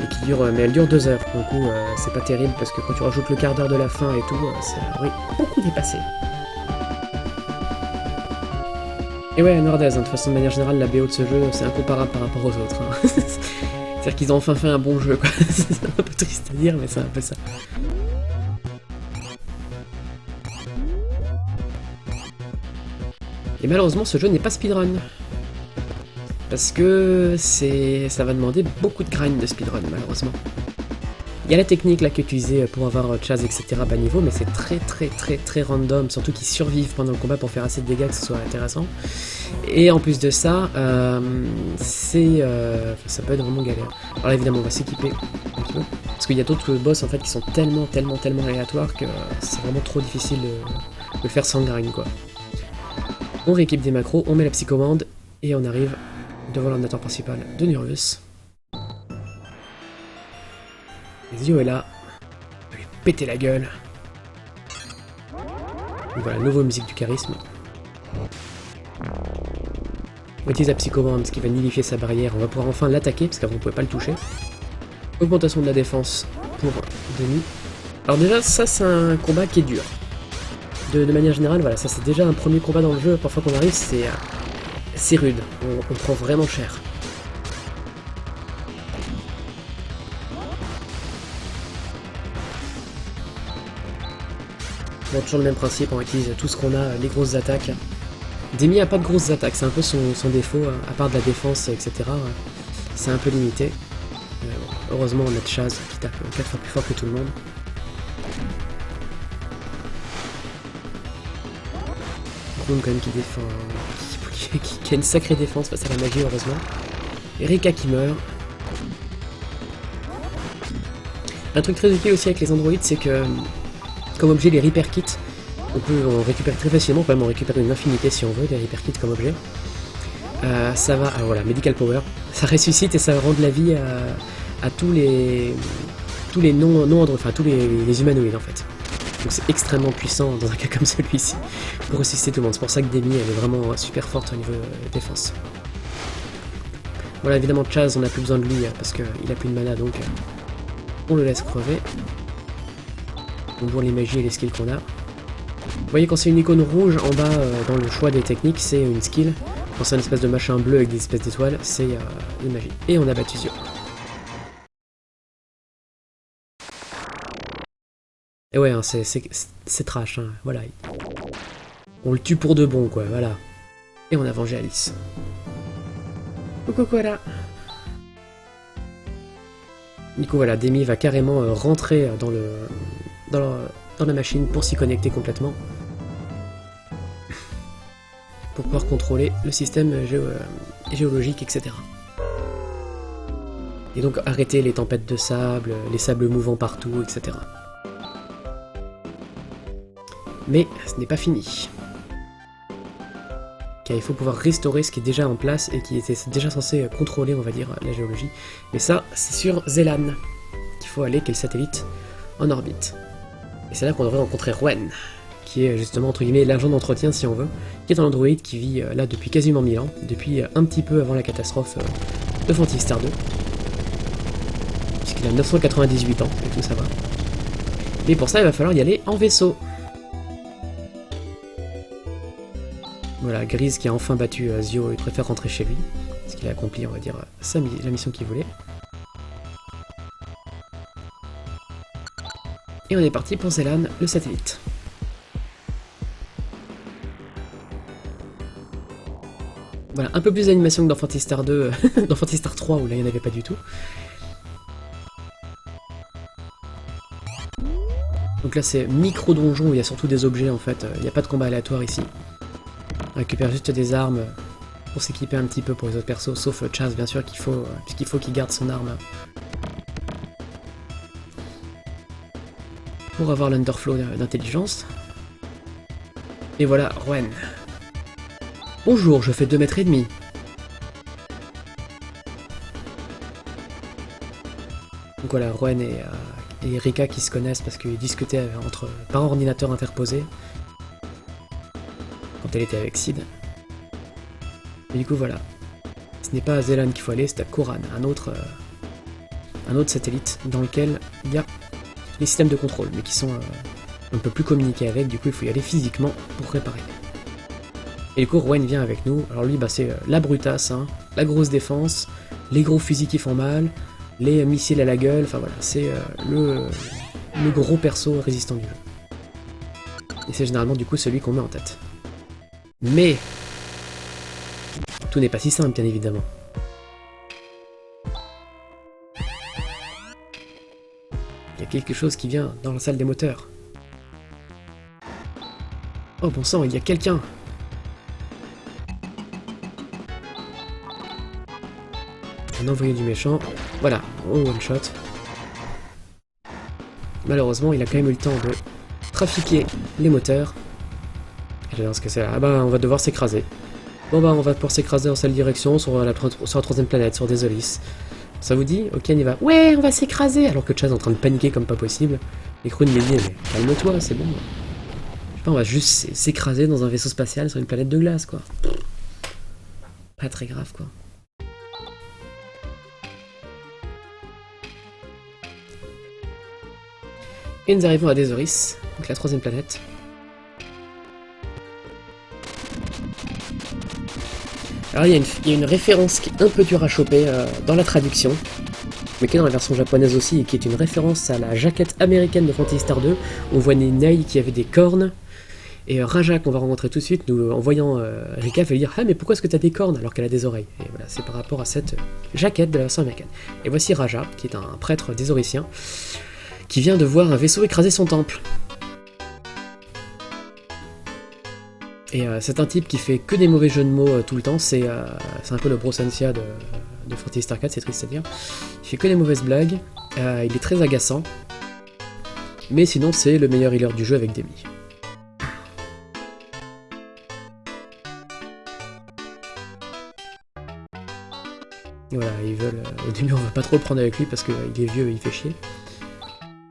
Et qui dure, mais elle dure 2 heures, donc c'est pas terrible parce que quand tu rajoutes le quart d'heure de la fin et tout, c'est beaucoup dépassé. Et ouais, Nordez, de toute façon, de manière générale, la BO de ce jeu, c'est incomparable par rapport aux autres. Hein. C'est-à-dire qu'ils ont enfin fait un bon jeu, quoi. C'est un peu triste à dire, mais c'est un peu ça. Et malheureusement, ce jeu n'est pas speedrun. Parce que ça va demander beaucoup de grind de speedrun, malheureusement. Il y a la technique là qui est utilisée pour avoir Chaz, etc. bas niveau, mais c'est très random, surtout qu'ils survivent pendant le combat pour faire assez de dégâts que ce soit intéressant. Et en plus de ça, ça peut être vraiment galère. Alors là, évidemment, on va s'équiper un petit peu, parce qu'il y a d'autres boss en fait qui sont tellement aléatoires que c'est vraiment trop difficile de le faire sans grind, quoi. On rééquipe des macros, on met la psychomande, et on arrive devant l'ordinateur principal de Nervus. Zio est là, on va lui péter la gueule. Donc voilà, nouveau musique du charisme. On utilise la psychomande, ce qui va nullifier sa barrière. On va pouvoir enfin l'attaquer, parce qu'avant on ne pouvait pas le toucher. Augmentation de la défense pour Denis. Alors déjà, ça c'est un combat qui est dur. De manière générale, voilà, ça c'est déjà un premier combat dans le jeu. Parfois qu'on arrive, c'est rude. On prend vraiment cher. Bon, toujours le même principe, on utilise tout ce qu'on a, les grosses attaques. Demi a pas de grosses attaques, c'est un peu son défaut, à part de la défense, etc. C'est un peu limité. Heureusement, on a Chaz qui tape 4 fois plus fort que tout le monde. Rune quand même qui défend, qui a une sacrée défense face à la magie, heureusement. Et Rika qui meurt. Un truc très utile aussi avec les androïdes, c'est que comme objet, les Repair Kits, on peut en récupérer très facilement, on peut même en récupérer une infinité si on veut, des Repair Kits comme objet. Ça va, voilà, Medical Power, ça ressuscite et ça rend de la vie à tous les enfin tous les humanoïdes en fait. Donc c'est extrêmement puissant dans un cas comme celui-ci pour ressusciter tout le monde. C'est pour ça que Demi elle est vraiment super forte au niveau défense. Voilà, évidemment Chaz, on n'a plus besoin de lui parce qu'il a plus de mana, donc on le laisse crever. On voit les magies et les skills qu'on a. Vous voyez, quand c'est une icône rouge en bas dans le choix des techniques, c'est une skill. Quand c'est un espèce de machin bleu avec des espèces d'étoiles, c'est une magie. Et on a battu Zio. Et ouais, hein, c'est trash, hein, voilà. On le tue pour de bon, quoi, voilà. Et on a vengé Alice. Coucou, voilà. Du coup voilà, Demi va carrément rentrer dans la machine pour s'y connecter complètement. Pour pouvoir contrôler le système géologique, etc. Et donc arrêter les tempêtes de sable, les sables mouvants partout, etc. Mais ce n'est pas fini. Car il faut pouvoir restaurer ce qui est déjà en place et qui était déjà censé contrôler, on va dire, la géologie. Mais ça, c'est sur Zelan qu'il faut aller, qui est le satellite en orbite. Et c'est là qu'on devrait rencontrer Rouen, qui est justement, entre guillemets, l'agent d'entretien, si on veut, qui est un androïde qui vit là depuis quasiment 1000 ans, depuis un petit peu avant la catastrophe de Phantasy Star 2. Puisqu'il a 998 ans, et tout ça va. Mais pour ça, il va falloir y aller en vaisseau. Voilà, Grise qui a enfin battu Zio, il préfère rentrer chez lui, parce qu'il a accompli, on va dire, la mission qu'il voulait. Et on est parti pour Zelan, le satellite. Voilà, un peu plus d'animation que dans Phantasy Star 2, dans Phantasy Star 3 où là il n'y en avait pas du tout. Donc là c'est micro-donjon où il y a surtout des objets en fait, il n'y a pas de combat aléatoire ici. On récupère juste des armes pour s'équiper un petit peu pour les autres persos, sauf Chaz bien sûr puisqu'il faut qu'il garde son arme pour avoir l'underflow d'intelligence. Et voilà, Rouen. Bonjour, je fais 2 mètres et demi. Donc voilà, Rouen et Rika qui se connaissent parce qu'ils discutaient par ordinateur interposé quand elle était avec Sid. Et du coup voilà, ce n'est pas à Zelan qu'il faut aller, c'est à Koran, un autre satellite dans lequel il y a les systèmes de contrôle, mais qui sont un peu plus communiqués avec, du coup il faut y aller physiquement pour réparer. Et du coup Rouen vient avec nous, alors lui bah, c'est la brutasse, hein, la grosse défense, les gros fusils qui font mal, les missiles à la gueule, enfin voilà, c'est le gros perso résistant du jeu. Et c'est généralement du coup celui qu'on met en tête. Mais tout n'est pas si simple bien évidemment. Il y a quelque chose qui vient dans la salle des moteurs. Oh bon sang, il y a quelqu'un! Un envoyé du méchant. Voilà, on one shot. Malheureusement, il a quand même eu le temps de trafiquer les moteurs. J'adore ce que c'est là. Ah bah, on va devoir s'écraser. Bon bah, on va pouvoir s'écraser dans cette direction, sur la 3ème planète, sur des Olis. Ça vous dit? Ok, on y va. Ouais, on va s'écraser! Alors que Chaz est en train de paniquer comme pas possible. Et Kroon lui dit, mais calme-toi, c'est bon. Je sais pas, on va juste s'écraser dans un vaisseau spatial sur une planète de glace, quoi. Pas très grave, quoi. Et nous arrivons à Desoris, donc la 3ème planète. Alors il y a une référence qui est un peu dure à choper dans la traduction, mais qui est dans la version japonaise aussi, et qui est une référence à la jaquette américaine de Phantasy Star 2. On voit Nei qui avait des cornes, et Raja qu'on va rencontrer tout de suite, en voyant Rika, va lui dire « Ah mais pourquoi est-ce que tu as des cornes alors qu'elle a des oreilles ?» Et voilà, c'est par rapport à cette jaquette de la version américaine. Et voici Raja, qui est un prêtre désoricien, qui vient de voir un vaisseau écraser son temple. Et c'est un type qui fait que des mauvais jeux de mots tout le temps, c'est un peu le Brosensia de Phantasy Star 4, c'est triste à dire. Il fait que des mauvaises blagues, il est très agaçant, mais sinon c'est le meilleur healer du jeu avec Demi. Voilà, ils veulent... au début on va pas trop le prendre avec lui parce qu'il est vieux et il fait chier.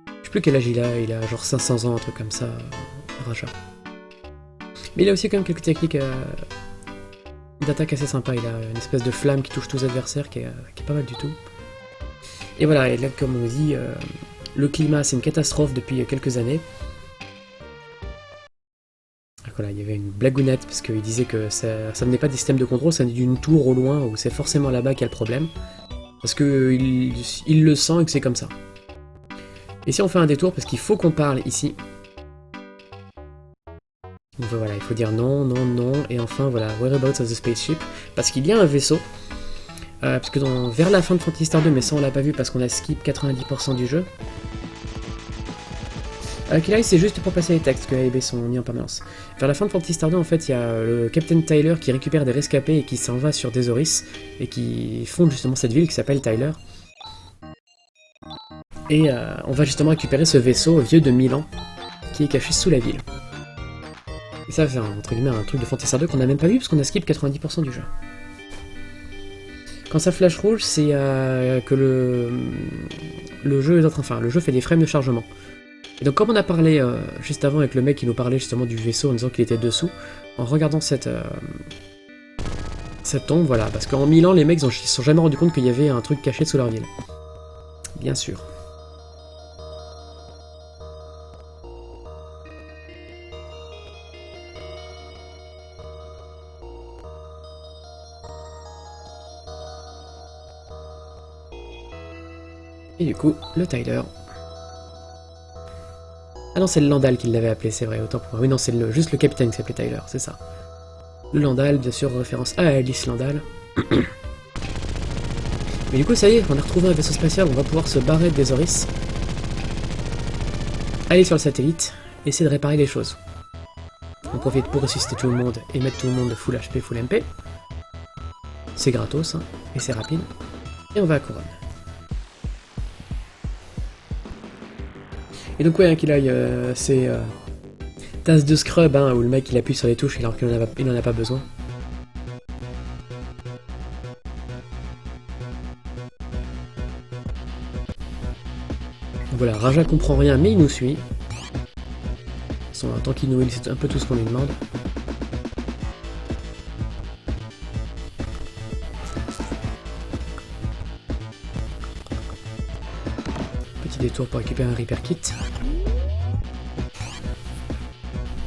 Je sais plus quel âge il a genre 500 ans, un truc comme ça, Raja. Mais il a aussi quand même quelques techniques d'attaque assez sympa. Il a une espèce de flamme qui touche tous les adversaires qui est pas mal du tout. Et voilà, et là comme on dit, le climat c'est une catastrophe depuis quelques années. Donc voilà, il y avait une blagounette parce qu'il disait que ça venait pas des systèmes de contrôle, ça venait d'une tour au loin où c'est forcément là-bas qu'il y a le problème. Parce que il le sent et que c'est comme ça. Et si on fait un détour, parce qu'il faut qu'on parle ici. Donc voilà, il faut dire non, non, non, et enfin voilà, whereabouts of the spaceship, parce qu'il y a un vaisseau parce que vers la fin de Phantasy Star 2, mais ça on l'a pas vu parce qu'on a skip 90% du jeu. Là, c'est juste pour passer les textes que A et B sont mis en permanence. Vers la fin de Phantasy Star 2, en fait, il y a le Captain Tyler qui récupère des rescapés et qui s'en va sur Desoris, et qui fonde justement cette ville qui s'appelle Tyler. Et on va justement récupérer ce vaisseau vieux de 1000 ans, qui est caché sous la ville. Et ça, c'est entre guillemets un truc de Phantasy Star 2 qu'on n'a même pas vu, parce qu'on a skip 90% du jeu. Quand ça flash rouge, c'est que le jeu est en train... Enfin, le jeu fait des frames de chargement. Et donc comme on a parlé juste avant avec le mec qui nous parlait justement du vaisseau en disant qu'il était dessous, en regardant cette tombe, voilà, parce qu'en 1000 ans, les mecs ils se sont jamais rendu compte qu'il y avait un truc caché sous leur ville. Bien sûr. Et du coup, le Tyler... Ah non, c'est le Landal qui l'avait appelé, c'est vrai, autant pour moi. Oui, non, c'est juste le capitaine qui s'appelait Tyler, c'est ça. Le Landal, bien sûr, référence à Alice Landal. Mais du coup, ça y est, on a retrouvé un vaisseau spatial, on va pouvoir se barrer de Desoris. Aller sur le satellite, essayer de réparer les choses. On profite pour ressusciter tout le monde et mettre tout le monde de full HP, full MP. C'est gratos, hein, et c'est rapide. Et on va à Couronne. Et donc ouais, qu'il aille, c'est tasse de scrub, hein, où le mec il appuie sur les touches alors qu'il n'en a pas besoin. Donc voilà, Raja comprend rien mais il nous suit. Tant qu'il nous heal, c'est un peu tout ce qu'on lui demande. Détour pour récupérer un Repair Kit.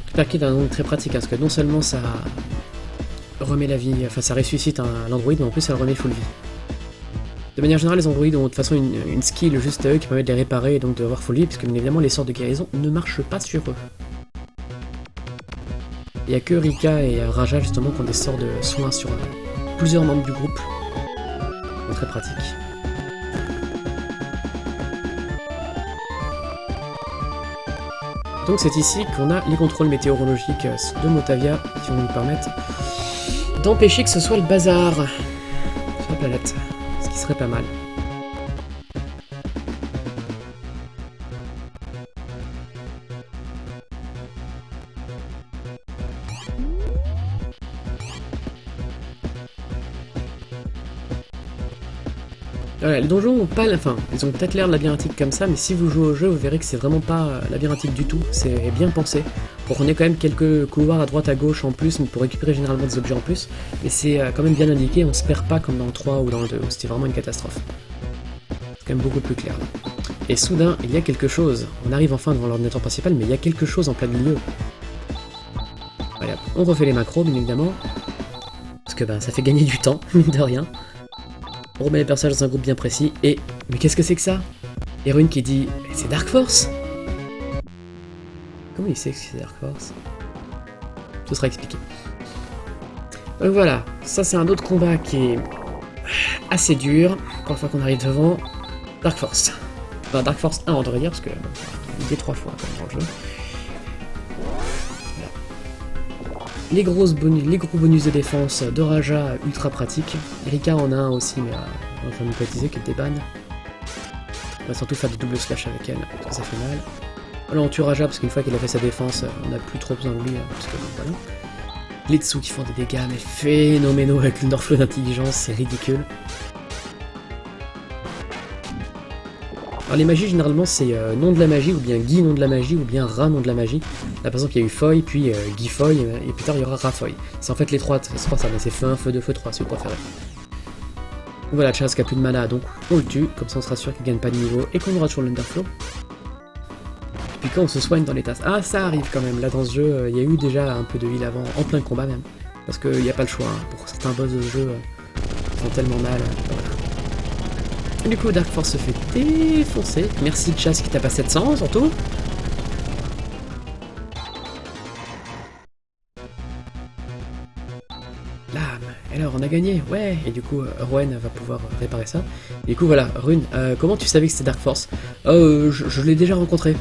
Repair Kit est un nom très pratique, hein, parce que non seulement ça remet la vie, enfin ça ressuscite l'android, mais en plus ça le remet full vie. De manière générale, les androids ont de toute façon une skill juste à eux qui permet de les réparer et donc de avoir full vie, puisque bien évidemment les sorts de guérison ne marchent pas sur eux. Il n'y a que Rika et Raja justement qui ont des sorts de soins sur plusieurs membres du groupe. Donc très pratique. Donc c'est ici qu'on a les contrôles météorologiques de Motavia qui vont nous permettre d'empêcher que ce soit le bazar sur la planète, ce qui serait pas mal. Voilà, les donjons ont pas, enfin, ils ont peut-être l'air labyrinthiques comme ça, mais si vous jouez au jeu, vous verrez que c'est vraiment pas labyrinthique du tout, c'est bien pensé. Pour qu'on ait quand même quelques couloirs à droite à gauche en plus, mais pour récupérer généralement des objets en plus, mais c'est quand même bien indiqué, on se perd pas comme dans le 3 ou dans le 2, où c'était vraiment une catastrophe. C'est quand même beaucoup plus clair. Et soudain, il y a quelque chose, on arrive enfin devant l'ordinateur principal, mais il y a quelque chose en plein milieu. Voilà, on refait les macros, bien évidemment, parce que ça fait gagner du temps, mine de rien. On remet les personnages dans un groupe bien précis, et... Mais qu'est-ce que c'est que ça? Héroïne qui dit... C'est Dark Force? Comment il sait que c'est Dark Force? Tout sera expliqué. Donc voilà, ça c'est un autre combat qui est assez dur, encore une fois qu'on arrive devant Dark Force. Enfin, Dark Force 1 on devrait dire, parce que il est 3 fois dans le jeu. Les gros bonus de défense de Raja ultra pratiques. Rika en a un aussi, mais on va nous préciser qu'elle débanne. On va surtout faire des doubles slash avec elle, parce que ça fait mal. Alors on tue Raja parce qu'une fois qu'il a fait sa défense, on n'a plus trop besoin de lui, parce que voilà. Les dessous qui font des dégâts, mais phénoménaux avec le Norflow d'intelligence, c'est ridicule. Alors les magies généralement c'est nom de la magie, ou bien Guy nom de la magie, ou bien Ra nom de la magie. Là par exemple il y a eu Foy, puis Guy Foy, et plus tard il y aura Ra Foy. C'est en fait les trois ça, mais c'est feu 1, feu 2, feu 3 si vous préférez. Donc voilà, Chaz qui a plus de mana, donc on le tue, comme ça on sera sûr qu'il gagne pas de niveau, et qu'on aura toujours l'Underflow. Puis quand on se soigne dans les tasses. Ah ça arrive quand même, là dans ce jeu, il y a eu déjà un peu de heal avant, en plein combat même. Parce qu'il n'y a pas le choix, hein. Pour certains boss de jeu, ils font tellement mal. Voilà. Et du coup Dark Force se fait défoncer. Merci Chaz qui tape à 700 surtout. Lame. Alors on a gagné, ouais. Et du coup, Rowan va pouvoir réparer ça. Et du coup, voilà, Rune, comment tu savais que c'était Dark Force? Je l'ai déjà rencontré.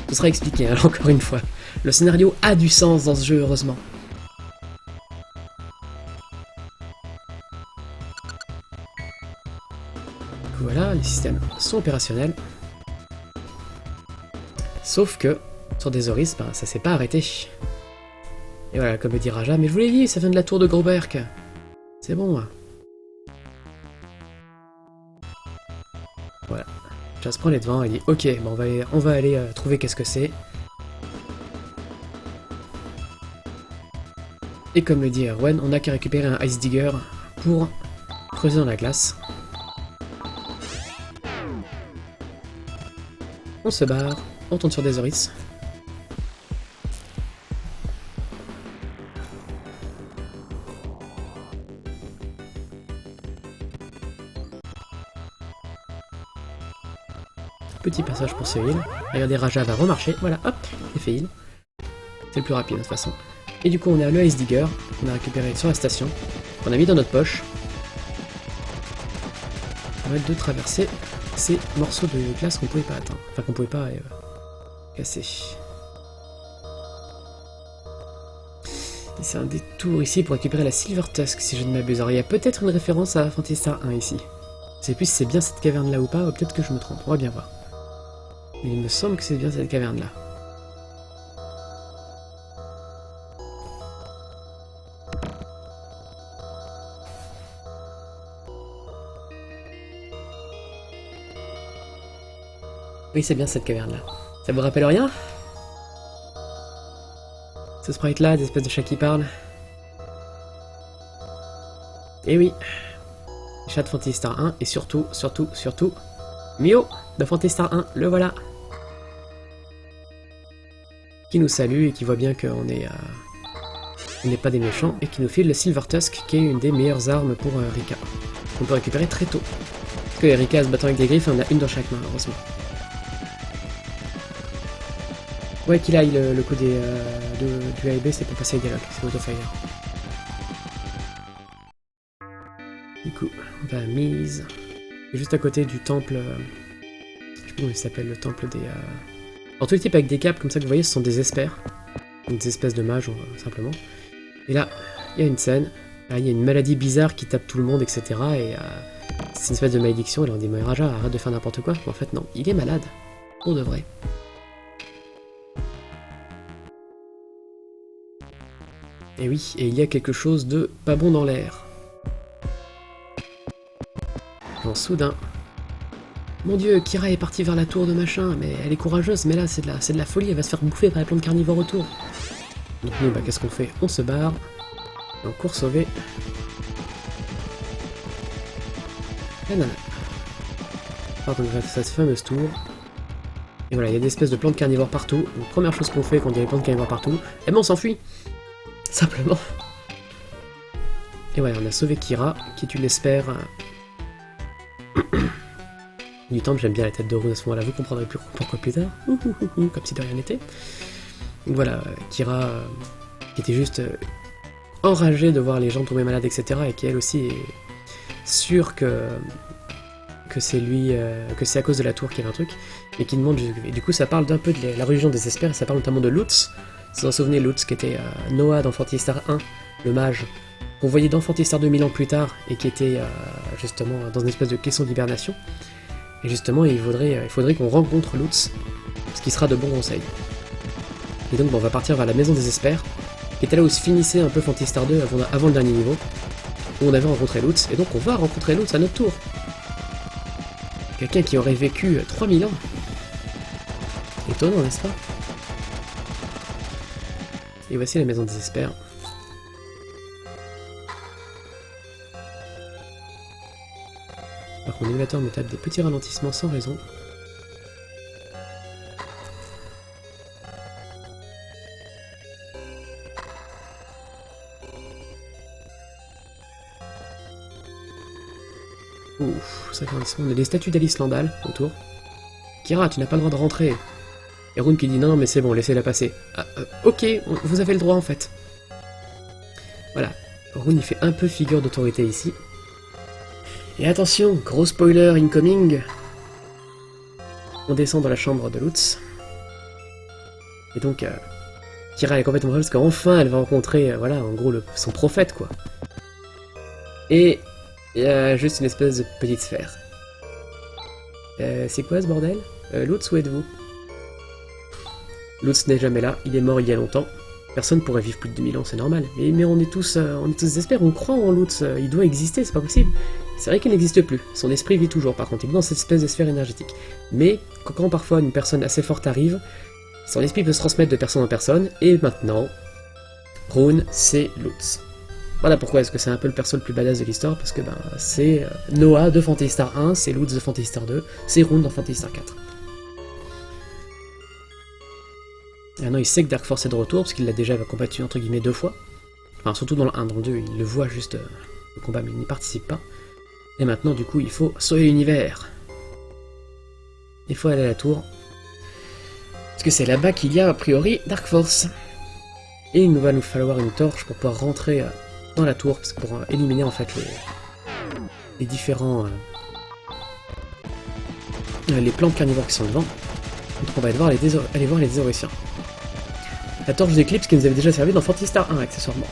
Ce sera expliqué, hein, encore une fois. Le scénario a du sens dans ce jeu, heureusement. Voilà, les systèmes sont opérationnels. Sauf que, sur des Oris, ben, ça s'est pas arrêté. Et voilà, comme le dit Raja, mais je vous l'ai dit, ça vient de la tour de Groberk. C'est bon. Voilà. Jas prend les devants et dit, ok, bon, on va aller trouver qu'est-ce que c'est. Et comme le dit Erwan, on n'a qu'à récupérer un Ice Digger pour creuser dans la glace. On se barre, on tourne sur des Oris. Petit passage pour ce heal. Regardez, Raja va remarcher. Voilà, hop, il fait heal. C'est le plus rapide de toute façon. Et du coup, on a le Ice Digger qu'on a récupéré sur la station, qu'on a mis dans notre poche. On va de traverser ces morceaux de glace qu'on pouvait pas atteindre. Enfin, qu'on pouvait pas casser. Et c'est un détour ici pour récupérer la Silver Tusk, si je ne m'abuse. Alors, il y a peut-être une référence à Phantasy Star 1 ici. Je sais plus si c'est bien cette caverne là ou pas, ou peut-être que je me trompe. On va bien voir. Mais il me semble que c'est bien cette caverne là. Oui, c'est bien cette caverne-là. Ça vous rappelle rien? Ce sprite-là, des espèces de chats qui parlent. Et oui. Chat de Phantasy Star 1, et surtout, Mio de Phantasy Star 1, le voilà. Qui nous salue et qui voit bien qu'on est... on n'est pas des méchants, et qui nous file le Silver Tusk, qui est une des meilleures armes pour Rika. On peut récupérer très tôt. Parce que Rika se battant avec des griffes, on a une dans chaque main, heureusement. Ouais, qu'il aille le coup du A et B, c'est pour passer les dialogues, c'est autofire. Du coup, on va à mise. Juste à côté du temple. Je sais pas comment il s'appelle, le temple des. Alors, tous les types avec des capes, comme ça que vous voyez, ce sont des espers. Donc, des espèces de mages, simplement. Et là, il y a une scène. Là, il y a une maladie bizarre qui tape tout le monde, etc. Et c'est une espèce de malédiction. Et là, on dit, mais Raja, arrête de faire n'importe quoi. Mais en fait, non, il est malade. Pour de vrai. Et oui, et il y a quelque chose de pas bon dans l'air. Quand soudain... Mon dieu, Kira est partie vers la tour de machin, mais elle est courageuse, mais là c'est de la folie, elle va se faire bouffer par les plantes carnivores autour. Donc nous, bah qu'est-ce qu'on fait? On se barre, et on court sauver... la nana. Pardon, cette fameuse tour. Et voilà, il y a des espèces de plantes carnivores partout. Donc première chose qu'on fait quand il y a des plantes carnivores partout, eh ben on s'enfuit. Simplement. Et voilà, on a sauvé Kira, qui tu l'espères... du temple, j'aime bien la tête de Rune à ce moment-là, vous comprendrez plus pourquoi plus tard. Comme si de rien n'était. Donc voilà, Kira, qui était juste enragée de voir les gens tomber malades, etc. Et qui elle aussi est sûre que c'est lui, que c'est à cause de la tour qu'il y avait un truc, et qui demande... Et du coup, ça parle d'un peu de la religion des espers, et ça parle notamment de Lutz. Si vous vous souvenez, Lutz, qui était Noah dans Phantasy Star 1, le mage, qu'on voyait dans Phantasy Star 2000 ans plus tard, et qui était justement dans une espèce de caisson d'hibernation. Et justement, il faudrait qu'on rencontre Lutz, ce qui sera de bons conseils. Et donc, bon, on va partir vers la maison des espers, qui était là où se finissait un peu Phantasy Star 2 avant le dernier niveau, où on avait rencontré Lutz, et donc on va rencontrer Lutz à notre tour. Quelqu'un qui aurait vécu 3000 ans. Étonnant, n'est-ce pas? Et voici la maison des espers. Par contre, l'émulateur me tape des petits ralentissements sans raison. Ouf, ça fait on a des statues d'Alice Landal autour. Kira, tu n'as pas le droit de rentrer. Et Rune qui dit non, mais c'est bon, laissez-la passer. Ah, ok, vous avez le droit en fait. Rune il fait un peu figure d'autorité ici. Et attention, gros spoiler incoming. On descend dans la chambre de Lutz. Et donc, Kira elle est complètement heureuse parce qu'enfin elle va rencontrer, voilà, en gros, son prophète, quoi. Et il y a juste une espèce de petite sphère. C'est quoi ce bordel? Lutz, où êtes-vous? Lutz n'est jamais là, il est mort il y a longtemps. Personne pourrait vivre plus de 2000 ans, c'est normal. Mais on est tous désespérés, on croit en Lutz, il doit exister, c'est pas possible. C'est vrai qu'il n'existe plus, son esprit vit toujours, par contre, il est dans cette espèce de sphère énergétique. Mais, quand parfois une personne assez forte arrive, son esprit peut se transmettre de personne en personne, et maintenant, Rune, c'est Lutz. Voilà pourquoi est-ce que c'est un peu le perso le plus badass de l'histoire, parce que ben, c'est Noah de Phantasy Star 1, c'est Lutz de Phantasy Star 2, c'est Rune dans Phantasy Star 4. Et maintenant il sait que Dark Force est de retour, parce qu'il l'a déjà combattu entre guillemets 2 fois. Enfin surtout dans le 1, dans le 2 il le voit juste le combat mais il n'y participe pas. Et maintenant du coup il faut sauver l'univers. Il faut aller à la tour. Parce que c'est là-bas qu'il y a a priori Dark Force. Et il va nous falloir une torche pour pouvoir rentrer dans la tour, parce que pour éliminer en fait les différents... les plantes carnivores qui sont devant. Donc on va aller voir les Désoriciens. La torche d'éclipse qui nous avait déjà servi dans Phantasy Star 1 accessoirement.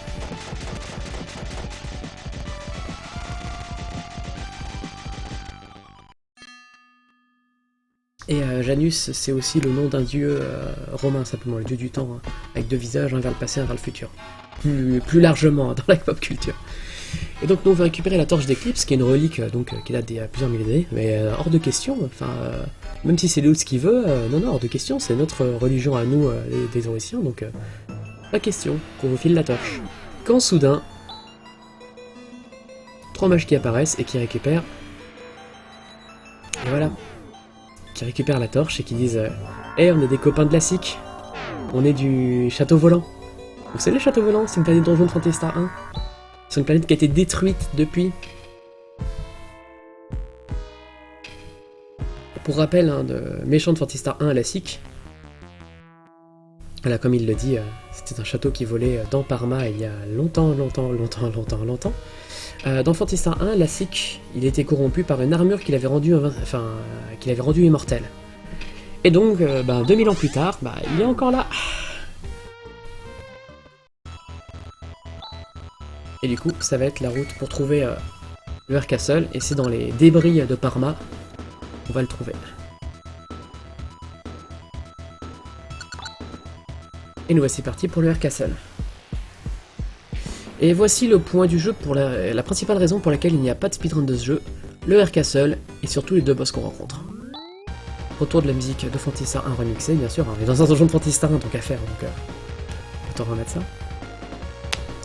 Et Janus, c'est aussi le nom d'un dieu romain, simplement, le dieu du temps, hein, avec 2 visages, un vers le passé, un vers le futur. Plus largement dans la pop culture. Et donc nous on va récupérer la torche d'éclipse, qui est une relique qui date d'il y a plusieurs milliers d'années, mais hors de question, enfin, même si c'est Lutz qui veut, non, hors de question, c'est notre religion à nous, les Désoriciens, donc pas question qu'on vous file la torche. Quand soudain, 3 mages qui apparaissent et qui récupèrent, et voilà, qui récupèrent la torche et qui disent hey, on est des copains de la SIC, on est du château volant. Vous savez le château volant, c'est une planète donjon de Phantasy Star 1. C'est une planète qui a été détruite depuis. Pour rappel, hein, de méchant de Phantasy Star 1 à la SIC. Voilà, comme il le dit, c'était un château qui volait dans Parma il y a longtemps. Dans Phantasy Star 1, la SIC, il était corrompu par une armure qu'il avait rendu immortel. Et donc, 2000 ans plus tard, il est encore là. Et du coup, ça va être la route pour trouver le Air Castle, et c'est dans les débris de Parma qu'on va le trouver. Et nous voici partis pour le Air Castle. Et voici le point du jeu pour la principale raison pour laquelle il n'y a pas de speedrun de ce jeu, le Air Castle et surtout les 2 boss qu'on rencontre. Retour de la musique de Phantasy Star 1 remixée, bien sûr, hein, on est dans un donjon de Phantasy Star 1 donc à faire, donc autant remettre ça.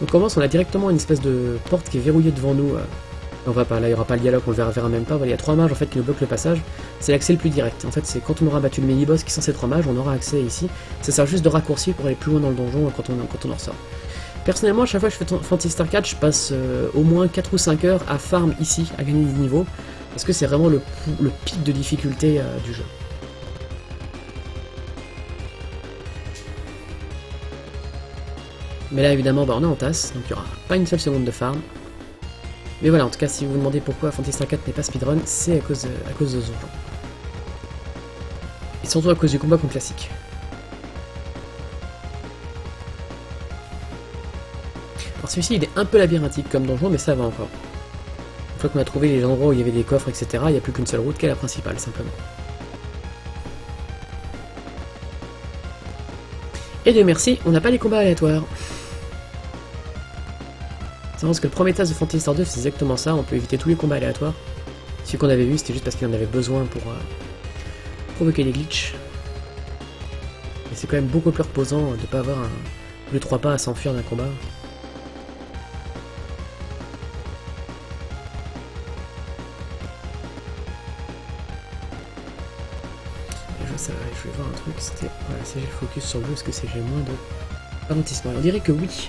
Donc on commence, on a directement une espèce de porte qui est verrouillée devant nous. On va pas, là il n'y aura pas le dialogue, on le verra même pas. Voilà, il y a 3 mages en fait qui nous bloquent le passage. C'est l'accès le plus direct. En fait, c'est quand on aura battu le mini-boss qui est censé être 3 mages, on aura accès ici. Ça sert juste de raccourci pour aller plus loin dans le donjon quand on en ressort. Personnellement, à chaque fois que je fais Phantasy Star 4, je passe au moins 4 ou 5 heures à farm ici, à gagner des niveaux. Parce que c'est vraiment le pic de difficulté du jeu. Mais là évidemment on est en tasse, donc il n'y aura pas une seule seconde de farm. Mais voilà, en tout cas si vous vous demandez pourquoi Phantasy Star 4 n'est pas speedrun, c'est à cause de ce donjon. Et surtout à cause du combat contre classique. Alors celui-ci il est un peu labyrinthique comme donjon, mais ça va encore. Une fois qu'on a trouvé les endroits où il y avait des coffres, etc., il n'y a plus qu'une seule route qui est la principale, simplement. Et Dieu merci, on n'a pas les combats aléatoires. C'est parce que le premier task de Phantasy Star 2 c'est exactement ça, on peut éviter tous les combats aléatoires. Celui qu'on avait vu c'était juste parce qu'il en avait besoin pour provoquer des glitches. Mais c'est quand même beaucoup plus reposant de ne pas avoir plus de 3 pas à s'enfuir d'un combat. Je vais voir un truc, c'était... Voilà, si j'ai le focus sur le jeu, est-ce que j'ai moins de ralentissement? On dirait que oui.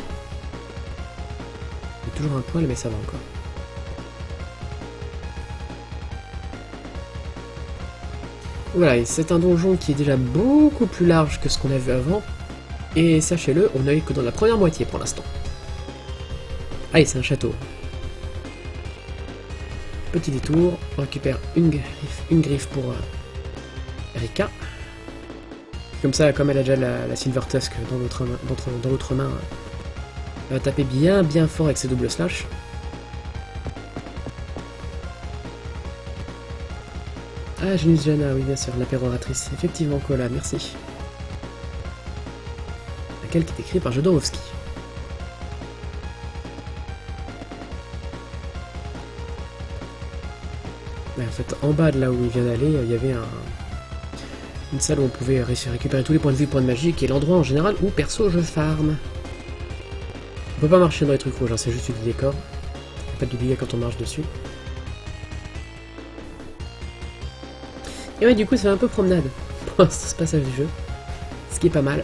Il y a toujours un poil, mais ça va encore. Voilà, et c'est un donjon qui est déjà beaucoup plus large que ce qu'on a vu avant. Et sachez-le, on n'a eu que dans la première moitié pour l'instant. Ah, et c'est un château. Petit détour, on récupère une griffe pour Erika. Comme ça, comme elle a déjà la Silver Tusk dans l'autre main, elle va taper bien fort avec ses doubles slash. Ah, Genius Jana, oui bien sûr, la péroratrice. Effectivement, Kola, merci. Laquelle qui est écrite par Jodorowsky. Mais en fait, en bas de là où il vient d'aller, il y avait une salle où on pouvait récupérer tous les points de vie, points de magie, qui est l'endroit en général où perso je farm. On peut pas marcher dans les trucs rouges, hein, c'est juste du décor. Il n'y a pas de dégâts quand on marche dessus. Et ouais, du coup, c'est un peu promenade pour ce passage du jeu. Ce qui est pas mal.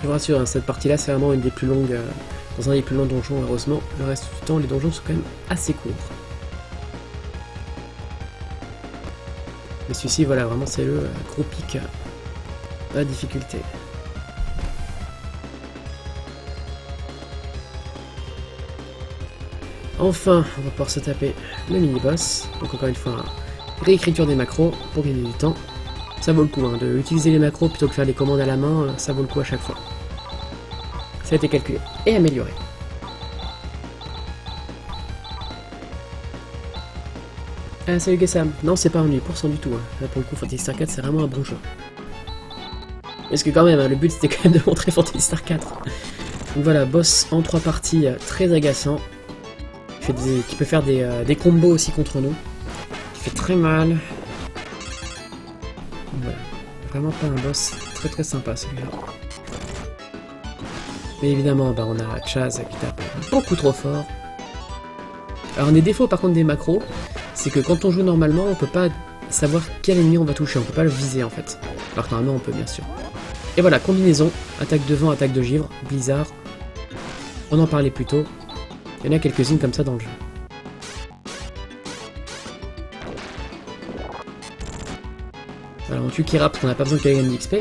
Je vous rassure, hein, cette partie-là, c'est vraiment une des plus longues, dans un des plus longs donjons, heureusement. Le reste du temps, les donjons sont quand même assez courts. Mais celui-ci, voilà, vraiment, c'est le gros pic à la difficulté. Enfin, on va pouvoir se taper le mini-boss. Donc encore une fois, réécriture des macros pour gagner du temps. Ça vaut le coup, hein, de utiliser les macros plutôt que faire les commandes à la main, ça vaut le coup à chaque fois. Ça a été calculé et amélioré. Ah, salut Gessam. Non, c'est pas un 8% du tout. Hein. Là, pour le coup, Phantasy Star 4, c'est vraiment un bon jeu. Parce que quand même, hein, le but c'était quand même de montrer Phantasy Star 4. Donc voilà, boss en 3 parties, très agaçant. Qui peut faire des combos aussi contre nous. Qui fait très mal. Voilà. Vraiment pas un boss très sympa celui-là. Mais évidemment, bah, on a Chaz qui tape beaucoup trop fort. Alors un des défauts par contre des macros, c'est que quand on joue normalement, on peut pas savoir quel ennemi on va toucher, on peut pas le viser en fait. Alors que normalement on peut bien sûr. Et voilà, combinaison, attaque de vent, attaque de givre, blizzard. On en parlait plus tôt. Il y en a quelques-unes comme ça dans le jeu. Alors on tue Kira parce qu'on n'a pas besoin qu'elle gagne d'XP.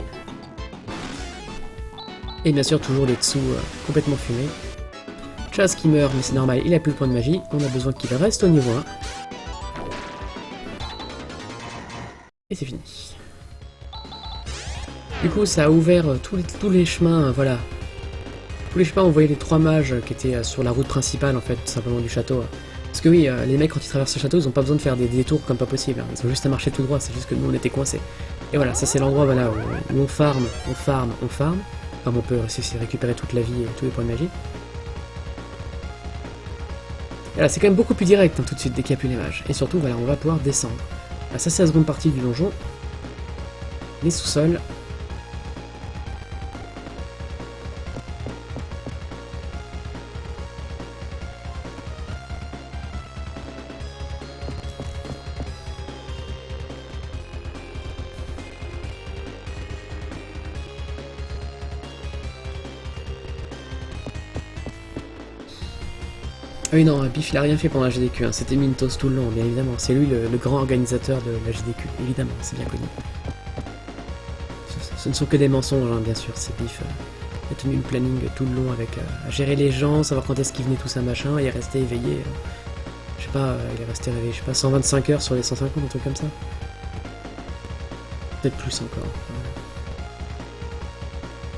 Et bien sûr toujours les dessous complètement fumés. Chaz qui meurt, mais c'est normal, il a plus de points de magie. On a besoin qu'il reste au niveau 1. Et c'est fini. Du coup ça a ouvert tous les chemins, voilà. Tous les chemins, on voyait les 3 mages qui étaient sur la route principale, en fait, tout simplement du château. Parce que oui, les mecs, quand ils traversent le château, ils ont pas besoin de faire des détours comme pas possible. Hein. Ils ont juste à marcher tout droit, c'est juste que nous, on était coincés. Et voilà, ça c'est l'endroit voilà, où on farm. Comme on peut récupérer toute la vie et tous les points de magie. Et là, c'est quand même beaucoup plus direct, hein, tout de suite, dès qu'il n'y a plus les mages. Et surtout, voilà, on va pouvoir descendre. Là, ça, c'est la seconde partie du donjon. Les sous-sols. Ah oui non, Biff il a rien fait pendant la GDQ, hein. C'était Mintos tout le long, bien évidemment. C'est lui le grand organisateur de la GDQ, évidemment, c'est bien connu. Ce ne sont que des mensonges, hein, bien sûr, c'est Biff. Il a tenu le planning tout le long avec à gérer les gens, savoir quand est-ce qu'ils venaient tout ça machin, et il est resté éveillé. Je sais pas, il est resté réveillé, je sais pas, 125 heures sur les 150, un truc comme ça. Peut-être plus encore.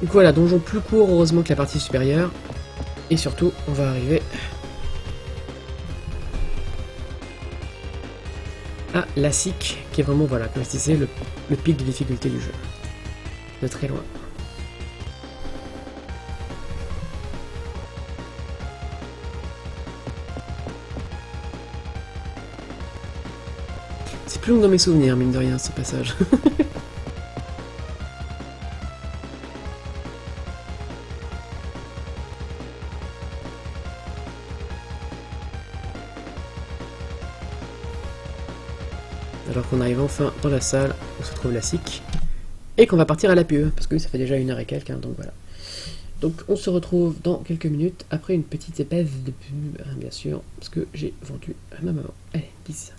Du coup voilà, donjon plus court heureusement que la partie supérieure. Et surtout, on va arriver à la SIC, qui est vraiment, voilà, comme je disais, le pic de difficulté du jeu. De très loin. C'est plus long dans mes souvenirs, mine de rien, ce passage. Alors qu'on arrive enfin dans la salle où se trouve la SIC, et qu'on va partir à la pub, parce que ça fait déjà 1h et quelques, hein, donc voilà. Donc on se retrouve dans quelques minutes, après une petite épaisse de pub, hein, bien sûr, parce que j'ai vendu à ma maman. Allez, bis.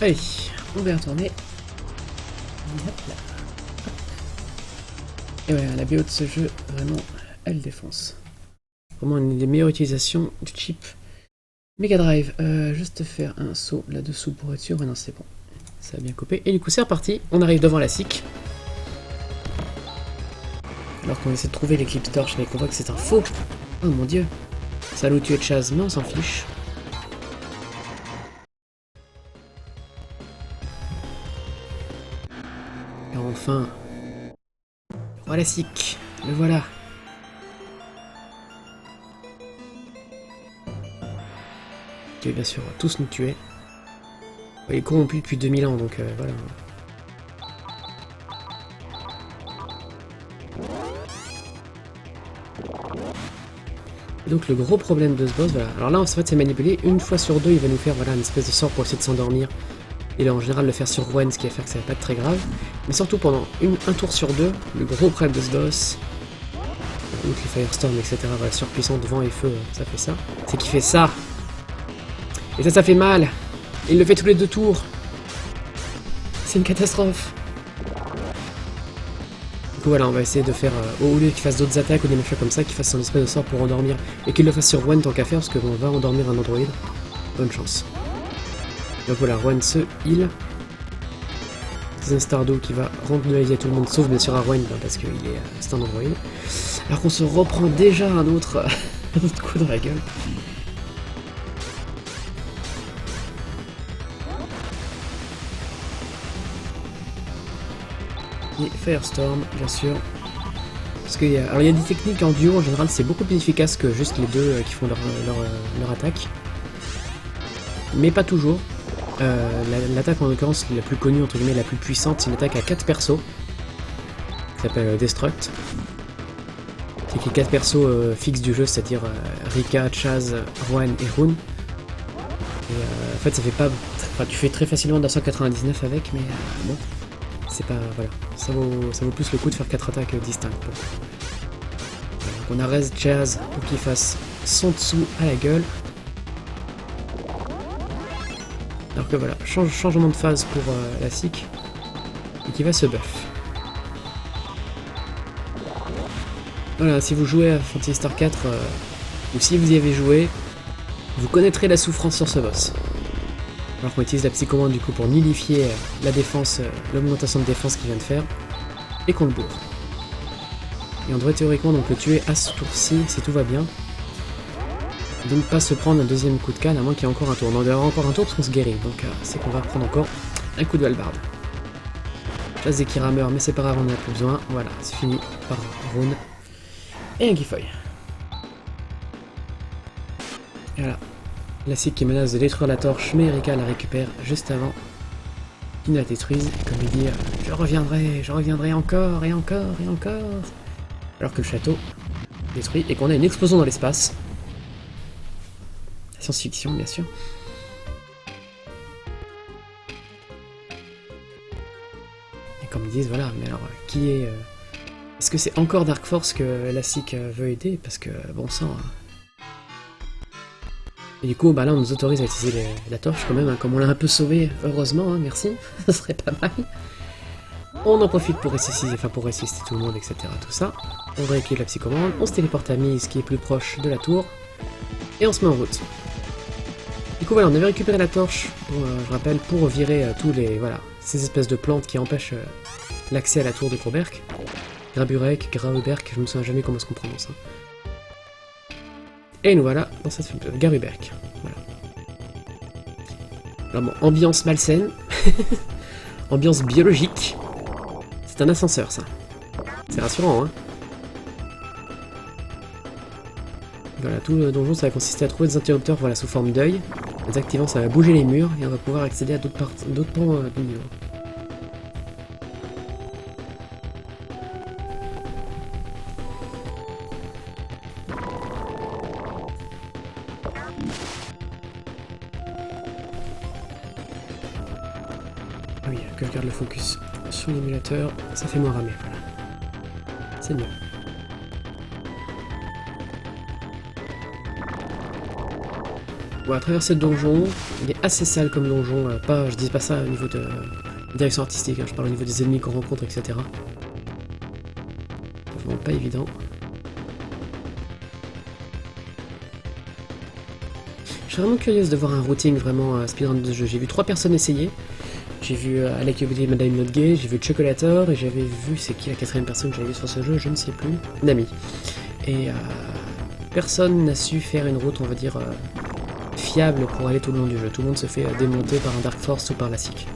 Allez, on va y retourner. Hop là. Et ouais, la BO de ce jeu, vraiment, elle défonce. Vraiment une des meilleures utilisations du chip Mega Drive. Juste faire un saut là-dessous pour être sûr. Ouais, non, c'est bon. Ça a bien coupé. Et du coup, c'est reparti. On arrive devant la SIC. Alors qu'on essaie de trouver l'éclipse torche, mais qu'on voit que c'est un faux. Oh mon dieu. Salut, tu es Chaz, mais on s'en fiche. Et enfin. Voilà SIC. Le voilà. Qui va bien sûr tous nous tuer. Il est corrompu depuis 2000 ans, donc voilà. Et donc le gros problème de ce boss, voilà. Alors là, en fait, c'est manipulé. Une fois sur deux, il va nous faire voilà, une espèce de sort pour essayer de s'endormir. Il va en général le faire sur Gwen, ce qui va faire que ça va pas être très grave. Mais surtout pendant un tour sur deux, le gros problème de ce boss, outre les Firestorm, etc., voilà, surpuissant, vent et feu, ça fait ça. C'est qu'il fait ça. Et ça fait mal. Il le fait tous les 2 tours. C'est une catastrophe. Du coup voilà, on va essayer de faire, au lieu qu'il fasse d'autres attaques ou des machins comme ça, qu'il fasse son espèce de sort pour endormir. Et qu'il le fasse sur Gwen tant qu'à faire, parce qu'on va endormir un android. Bonne chance. Donc voilà, Gwen se heal. C'est un Stardew qui va randonnaliser tout le monde, sauf bien sûr à Gwen, parce qu'il est c'est un android. Alors qu'on se reprend déjà un autre coup dans la gueule. Et Firestorm, bien sûr. Parce qu'il y a, alors il y a des techniques en duo, en général c'est beaucoup plus efficace que juste les deux qui font leur attaque. Mais pas toujours. L'attaque en l'occurrence la plus connue, entre guillemets, la plus puissante, c'est une attaque à 4 persos. Qui s'appelle Destruct. C'est les 4 persos fixes du jeu, c'est-à-dire Rika, Chaz, Rowan et Rune. Et en fait ça fait pas... Enfin tu fais très facilement 999 avec, mais bon... C'est pas... Voilà. Ça vaut plus le coup de faire 4 attaques distinctes. Donc on arrête Chaz pour qu'il fasse son dessous à la gueule. Alors que voilà, changement de phase pour la SIC. Et qui va se buff. Voilà, si vous jouez à Phantasy Star 4, ou si vous y avez joué, vous connaîtrez la souffrance sur ce boss. Alors qu'on utilise la psychommande du coup pour nullifier la défense, l'augmentation de défense qu'il vient de faire, et qu'on le bourre. Et on devrait théoriquement donc le tuer à ce tour-ci, si tout va bien. Donc pas se prendre un deuxième coup de canne, à moins qu'il y ait encore un tour. On en aura encore un tour parce qu'on se guérit, donc c'est qu'on va prendre encore un coup de hallebarde. Chasse des Kira meurt, mais c'est pas grave, on en a plus besoin. Voilà, c'est fini par Rune. Et un Gifoy. Et voilà. La SIC qui menace de détruire la torche, mais Erika la récupère juste avant qu'il ne la détruise. Comme il dit, je reviendrai encore et encore et encore. Alors que le château est détruit et qu'on a une explosion dans l'espace. La science-fiction, bien sûr. Et comme ils disent, voilà, mais alors, qui est... Est-ce que c'est encore Dark Force que la SIC veut aider? Parce que, bon sang... Et du coup, bah là, on nous autorise à utiliser la torche quand même, hein, comme on l'a un peu sauvé, heureusement, hein, merci, ça serait pas mal. On en profite pour ressusciter, tout le monde, etc. Tout ça. On rééquipe la psychommande, on se téléporte à Mise, qui est plus proche de la tour, et on se met en route. Du coup, voilà, on avait récupéré la torche, je rappelle, pour virer tous les, voilà, ces espèces de plantes qui empêchent l'accès à la tour de Grauberk. Graburek, Grauberk, je me souviens jamais comment est-ce qu'on prononce. Hein. Et nous voilà dans cette film de Garuberk. Voilà. Alors bon, ambiance malsaine. Ambiance biologique. C'est un ascenseur, ça. C'est rassurant, hein. Voilà, tout le donjon, ça va consister à trouver des interrupteurs, voilà, sous forme d'œil. En les activant, ça va bouger les murs, et on va pouvoir accéder à d'autres pans du niveau. Ah oui, que je garde le focus sur l'émulateur, ça fait moins ramer, voilà. C'est mieux. On va traverser le donjon. Il est assez sale comme donjon. Je dis pas ça au niveau de direction artistique, hein, je parle au niveau des ennemis qu'on rencontre, etc. C'est vraiment pas évident. Je suis vraiment curieuse de voir un routing vraiment speedrun de jeu. J'ai vu 3 personnes essayer. J'ai vu Alec et Madame Not Gay, j'ai vu Chocolator, et j'avais vu, c'est qui la 4ème personne que j'avais vu sur ce jeu, je ne sais plus, Nami. Et personne n'a su faire une route, on va dire, fiable pour aller tout le long du jeu. Tout le monde se fait démonter par un Dark Force ou par la SIC.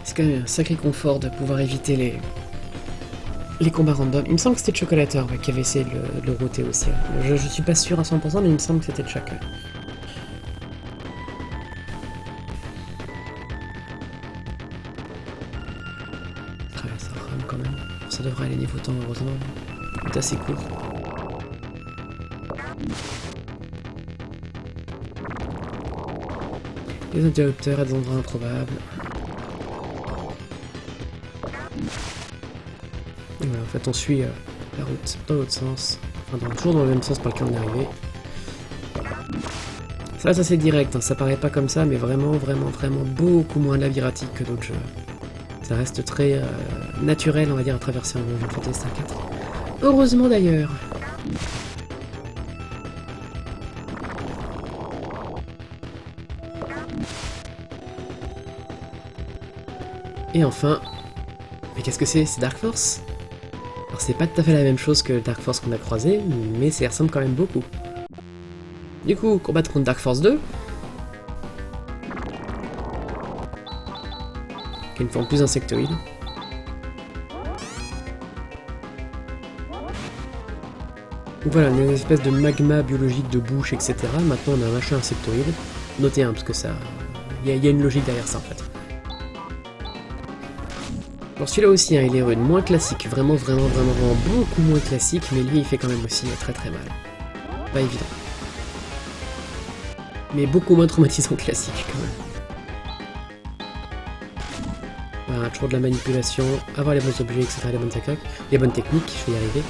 C'est quand même un sacré confort de pouvoir éviter les combats random. Il me semble que c'était Chocolator qui avait essayé de le router aussi. Je suis pas sûr à 100%, mais il me semble que c'était Choc. Traverse ça rame quand même. Ça devrait aller niveau temps, heureusement. C'est assez court. Les interrupteurs à des endroits improbables. Et voilà, en fait on suit la route dans l'autre sens, enfin toujours dans le même sens par lequel on est arrivé. Ça c'est direct, hein. Ça paraît pas comme ça, mais vraiment beaucoup moins labyrinthique que d'autres jeux. Ça reste très naturel, on va dire, à traverser un jeu de Fantasy Star 4. Heureusement d'ailleurs. Et enfin, mais qu'est-ce que c'est? C'est Dark Force? Alors c'est pas tout à fait la même chose que Dark Force qu'on a croisé, mais ça y ressemble quand même beaucoup. Du coup, combattre contre Dark Force 2, qui a une forme plus insectoïde. Donc voilà, une espèce de magma biologique de bouche, etc. Maintenant on a un machin insectoïde. Notez un, parce que ça... Il y a une logique derrière ça en fait. Alors celui-là aussi, hein, il est moins classique, vraiment beaucoup moins classique, mais lui il fait quand même aussi très mal. Pas évident. Mais beaucoup moins traumatisant que classique quand même. Voilà, toujours de la manipulation, avoir les bons objets, etc., les bonnes techniques, je vais y arriver.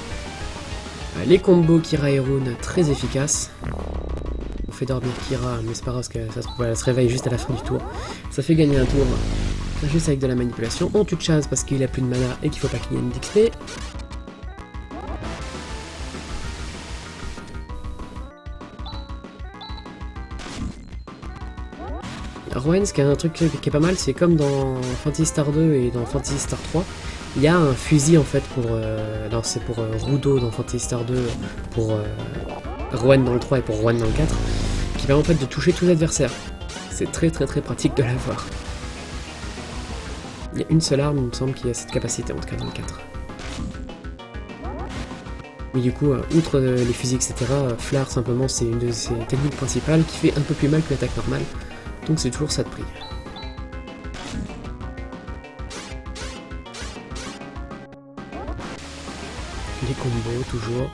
Les combos Kira et Rune, très efficaces. On fait dormir Kira, mais c'est pas grave parce que ça se trouve, elle se réveille juste à la fin du tour. Ça fait gagner un tour. Juste avec de la manipulation, on tue Chaz parce qu'il a plus de mana et qu'il faut pas qu'il y ait une d'XP. Rowan, ce qui est un truc qui est pas mal, c'est comme dans Phantasy Star 2 et dans Phantasy Star 3, il y a un fusil en fait pour... non, c'est pour Rudo dans Phantasy Star 2, pour Rowan dans le 3 et pour Rowan dans le 4, qui permet en fait de toucher tous les adversaires. C'est très pratique de l'avoir. Il y a une seule arme, il me semble, qui a cette capacité, en tout cas dans le 4. Mais du coup, outre les fusils, etc., Flar, simplement, c'est une de ses techniques principales qui fait un peu plus mal que l'attaque normale. Donc c'est toujours ça de prix. Les combos, toujours.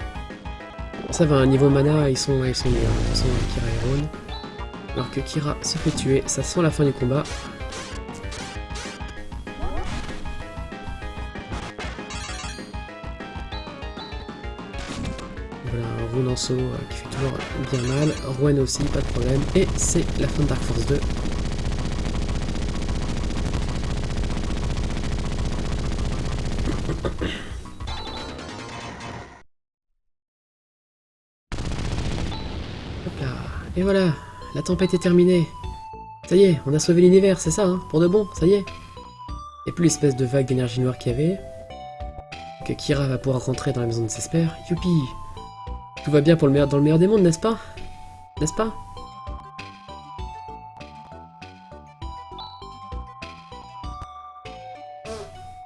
Ça va, niveau mana, ils sont bien. De toute façon, Kira et Rune. Alors que Kira se fait tuer, ça sent la fin du combat. Voilà, un Rune en solo qui fait toujours bien mal. Rowan aussi, pas de problème. Et c'est la fin de Dark Force 2. Hop là. Et voilà, la tempête est terminée. Ça y est, on a sauvé l'univers, c'est ça, hein, pour de bon, ça y est. Et plus l'espèce de vague d'énergie noire qu'il y avait. Que Kira va pouvoir rentrer dans la maison de ses pères. Youpi! Tout va bien pour dans le meilleur des mondes, n'est-ce pas? N'est-ce pas?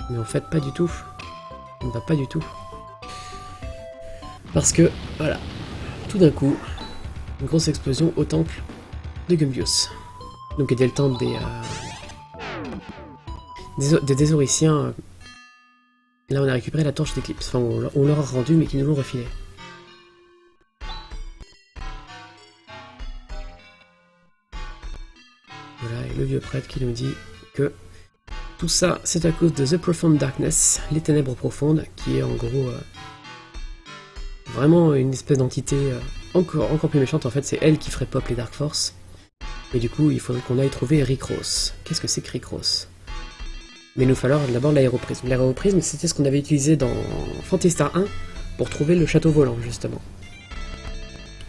Mais en fait, pas du tout. On ne va pas du tout. Parce que, voilà, tout d'un coup, une grosse explosion au temple de Gumbius. Donc il y a le temple des Désoriciens. Là, on a récupéré la torche d'éclipse. Enfin, on leur a rendu, mais qu'ils nous l'ont refilé. le vieux prêtre qui nous dit que tout ça, c'est à cause de The Profound Darkness, les ténèbres profondes, qui est en gros vraiment une espèce d'entité encore plus méchante. En fait, c'est elle qui ferait pop les Dark Force. Et du coup, il faudrait qu'on aille trouver Rick Ross. Qu'est-ce que c'est que Rick Ross? Mais il nous falloir d'abord l'aéroprisme. L'aéroprisme, c'était ce qu'on avait utilisé dans Phantasy Star 1 pour trouver le château volant, justement.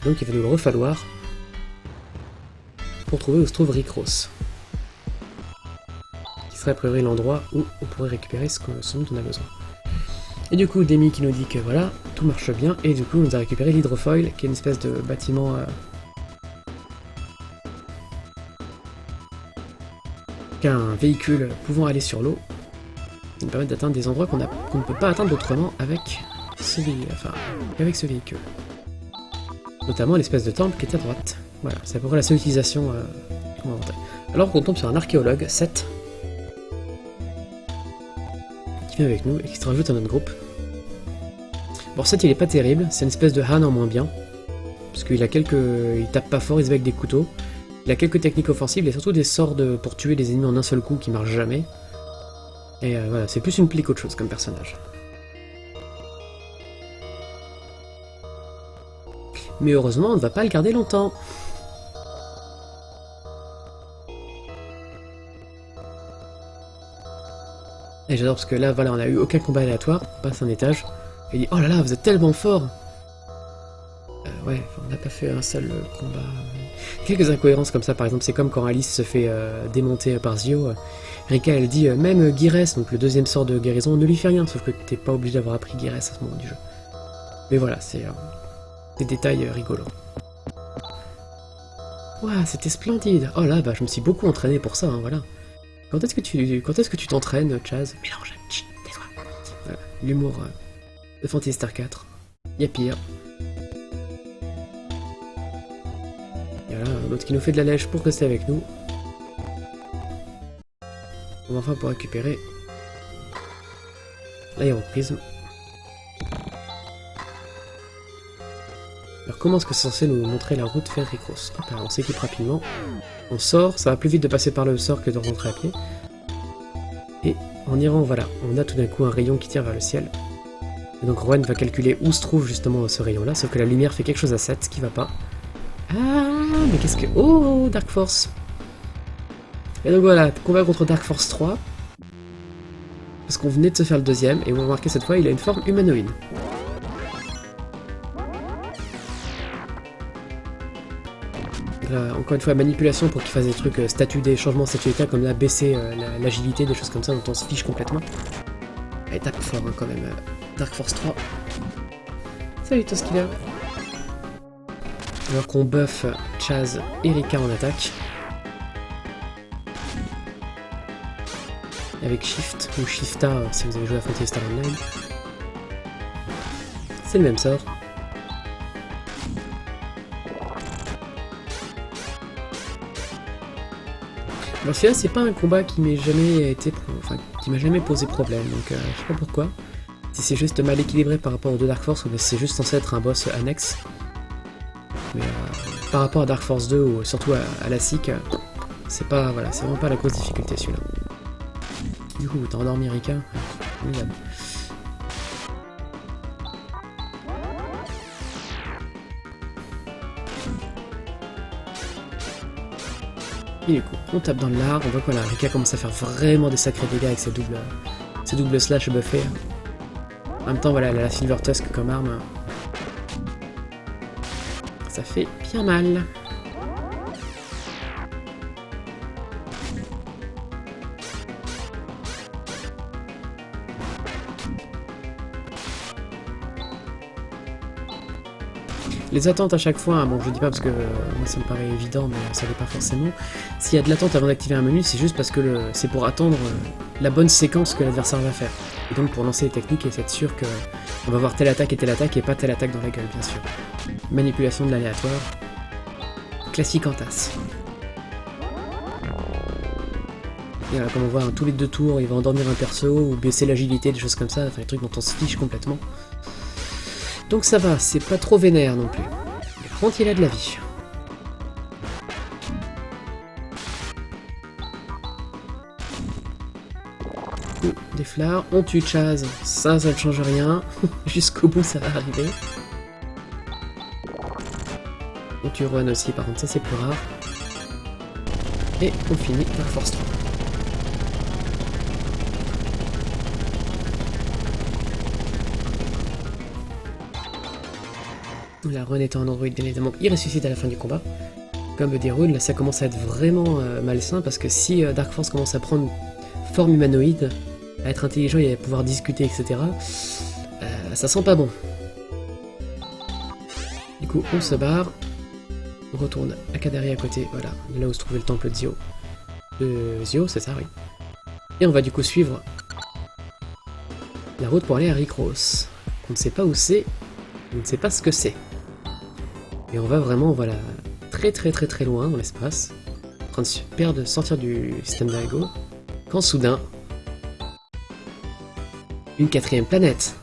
Donc il va nous le refalloir pour trouver où se trouve Rick Ross. Qui serait a priori l'endroit où on pourrait récupérer ce dont on a besoin. Et du coup, Demi qui nous dit que voilà, tout marche bien, et du coup on a récupéré l'hydrofoil, qui est une espèce de bâtiment... qu'un véhicule pouvant aller sur l'eau, qui nous permet d'atteindre des endroits qu'on ne peut pas atteindre autrement avec ce véhicule. Notamment l'espèce de temple qui est à droite. Voilà, c'est à peu près la seule utilisation qu'on va inventer. Alors qu'on tombe sur un archéologue, Seth, qui vient avec nous et qui se rajoute à notre groupe. Bon, Seth il est pas terrible, c'est une espèce de Han en moins bien, parce qu'il tape pas fort, il se bat avec des couteaux. Il a quelques techniques offensives, il a surtout des sorts pour tuer des ennemis en un seul coup qui marchent jamais. Et voilà, c'est plus une plie qu'autre chose comme personnage. Mais heureusement, on ne va pas le garder longtemps. Et j'adore parce que là, voilà, on n'a eu aucun combat aléatoire, on passe un étage, et il dit « Oh là là, vous êtes tellement fort !» Ouais, on n'a pas fait un seul combat. Quelques incohérences comme ça, par exemple, c'est comme quand Alice se fait démonter par Zio. Rika, elle dit même Guirès, donc le deuxième sort de guérison, ne lui fait rien, sauf que t'es pas obligé d'avoir appris Guirès à ce moment du jeu. Mais voilà, c'est des détails rigolos. Ouah, c'était splendide. Oh là, bah je me suis beaucoup entraîné pour ça, hein, voilà. Quand est-ce que tu t'entraînes, Chaz? Mélange, chut, tais-toi. Voilà, l'humour de Phantasy Star 4. Y'a pire. Et voilà, l'autre qui nous fait de la lèche pour rester avec nous. On va enfin pouvoir récupérer l'aéroprisme. Alors comment est-ce que c'est censé nous montrer la route vers Rick Ross? Hop, on s'équipe rapidement. On sort, ça va plus vite de passer par le sort que de rentrer à pied. Et en y allant, voilà, on a tout d'un coup un rayon qui tire vers le ciel. Et donc Rowan va calculer où se trouve justement ce rayon-là, sauf que la lumière fait quelque chose à 7, ce qui va pas. Ah, mais qu'est-ce que... Oh, Dark Force. Et donc voilà, combat contre Dark Force 3. Parce qu'on venait de se faire le deuxième, et vous remarquez cette fois, il a une forme humanoïde. Là, encore une fois, manipulation pour qu'il fasse des trucs changements statut d'état, comme là, baisser l'agilité, des choses comme ça, dont on se fiche complètement. Elle tape fort hein, quand même, Dark Force 3. Salut Toskiller. Alors qu'on buff Chaz et Rika en attaque. Avec Shift, ou Shifta si vous avez joué à Phantasy Star Online. C'est le même sort. Alors celui-là c'est pas un combat qui m'ait jamais qui m'a jamais posé problème, donc je sais pas pourquoi. Si c'est juste mal équilibré par rapport aux deux Dark Force, ou c'est juste censé être un boss annexe. Mais par rapport à Dark Force 2 ou surtout à la SIC, c'est pas, voilà, c'est vraiment pas la grosse difficulté celui-là. Du coup, t'as endormi Rika? Regarde. Et du coup, on tape dans le lard, on voit que voilà, Rika commence à faire vraiment des sacrés dégâts avec ses doubles slash buffés. En même temps, voilà, elle a la Silver Tusk comme arme. Ça fait bien mal. Les attentes à chaque fois, bon je dis pas parce que moi ça me paraît évident mais ça l'est pas forcément. S'il y a de l'attente avant d'activer un menu, c'est juste parce que c'est pour attendre la bonne séquence que l'adversaire va faire. Et donc pour lancer les techniques et être sûr qu'on va voir telle attaque et pas telle attaque dans la gueule bien sûr. Manipulation de l'aléatoire. Classique en tasse. Et voilà, comme on voit, tous les 2 tours, il va endormir un perso ou baisser l'agilité, des choses comme ça, enfin des trucs dont on se fiche complètement. Donc ça va, c'est pas trop vénère non plus. Mais par contre, il a de la vie. Du coup, des fleurs. On tue Chaz. Ça ne change rien. Jusqu'au bout, ça va arriver. On tue Rohan aussi, par contre, ça c'est plus rare. Et on finit par Force 3. La Rohan étant un android, bien évidemment, il ressuscite à la fin du combat. Comme des runes, là ça commence à être vraiment malsain, parce que si Dark Force commence à prendre forme humanoïde, à être intelligent et à pouvoir discuter, etc., ça sent pas bon. Du coup, on se barre. On retourne à Qadari à côté, voilà, là où se trouvait le temple de Zio. Zio, c'est ça, oui. Et on va du coup suivre la route pour aller à Ricross. On ne sait pas où c'est, on ne sait pas ce que c'est. Et on va vraiment, voilà, très loin dans l'espace, en train de sortir du système d'Algo, quand soudain, une 4e planète.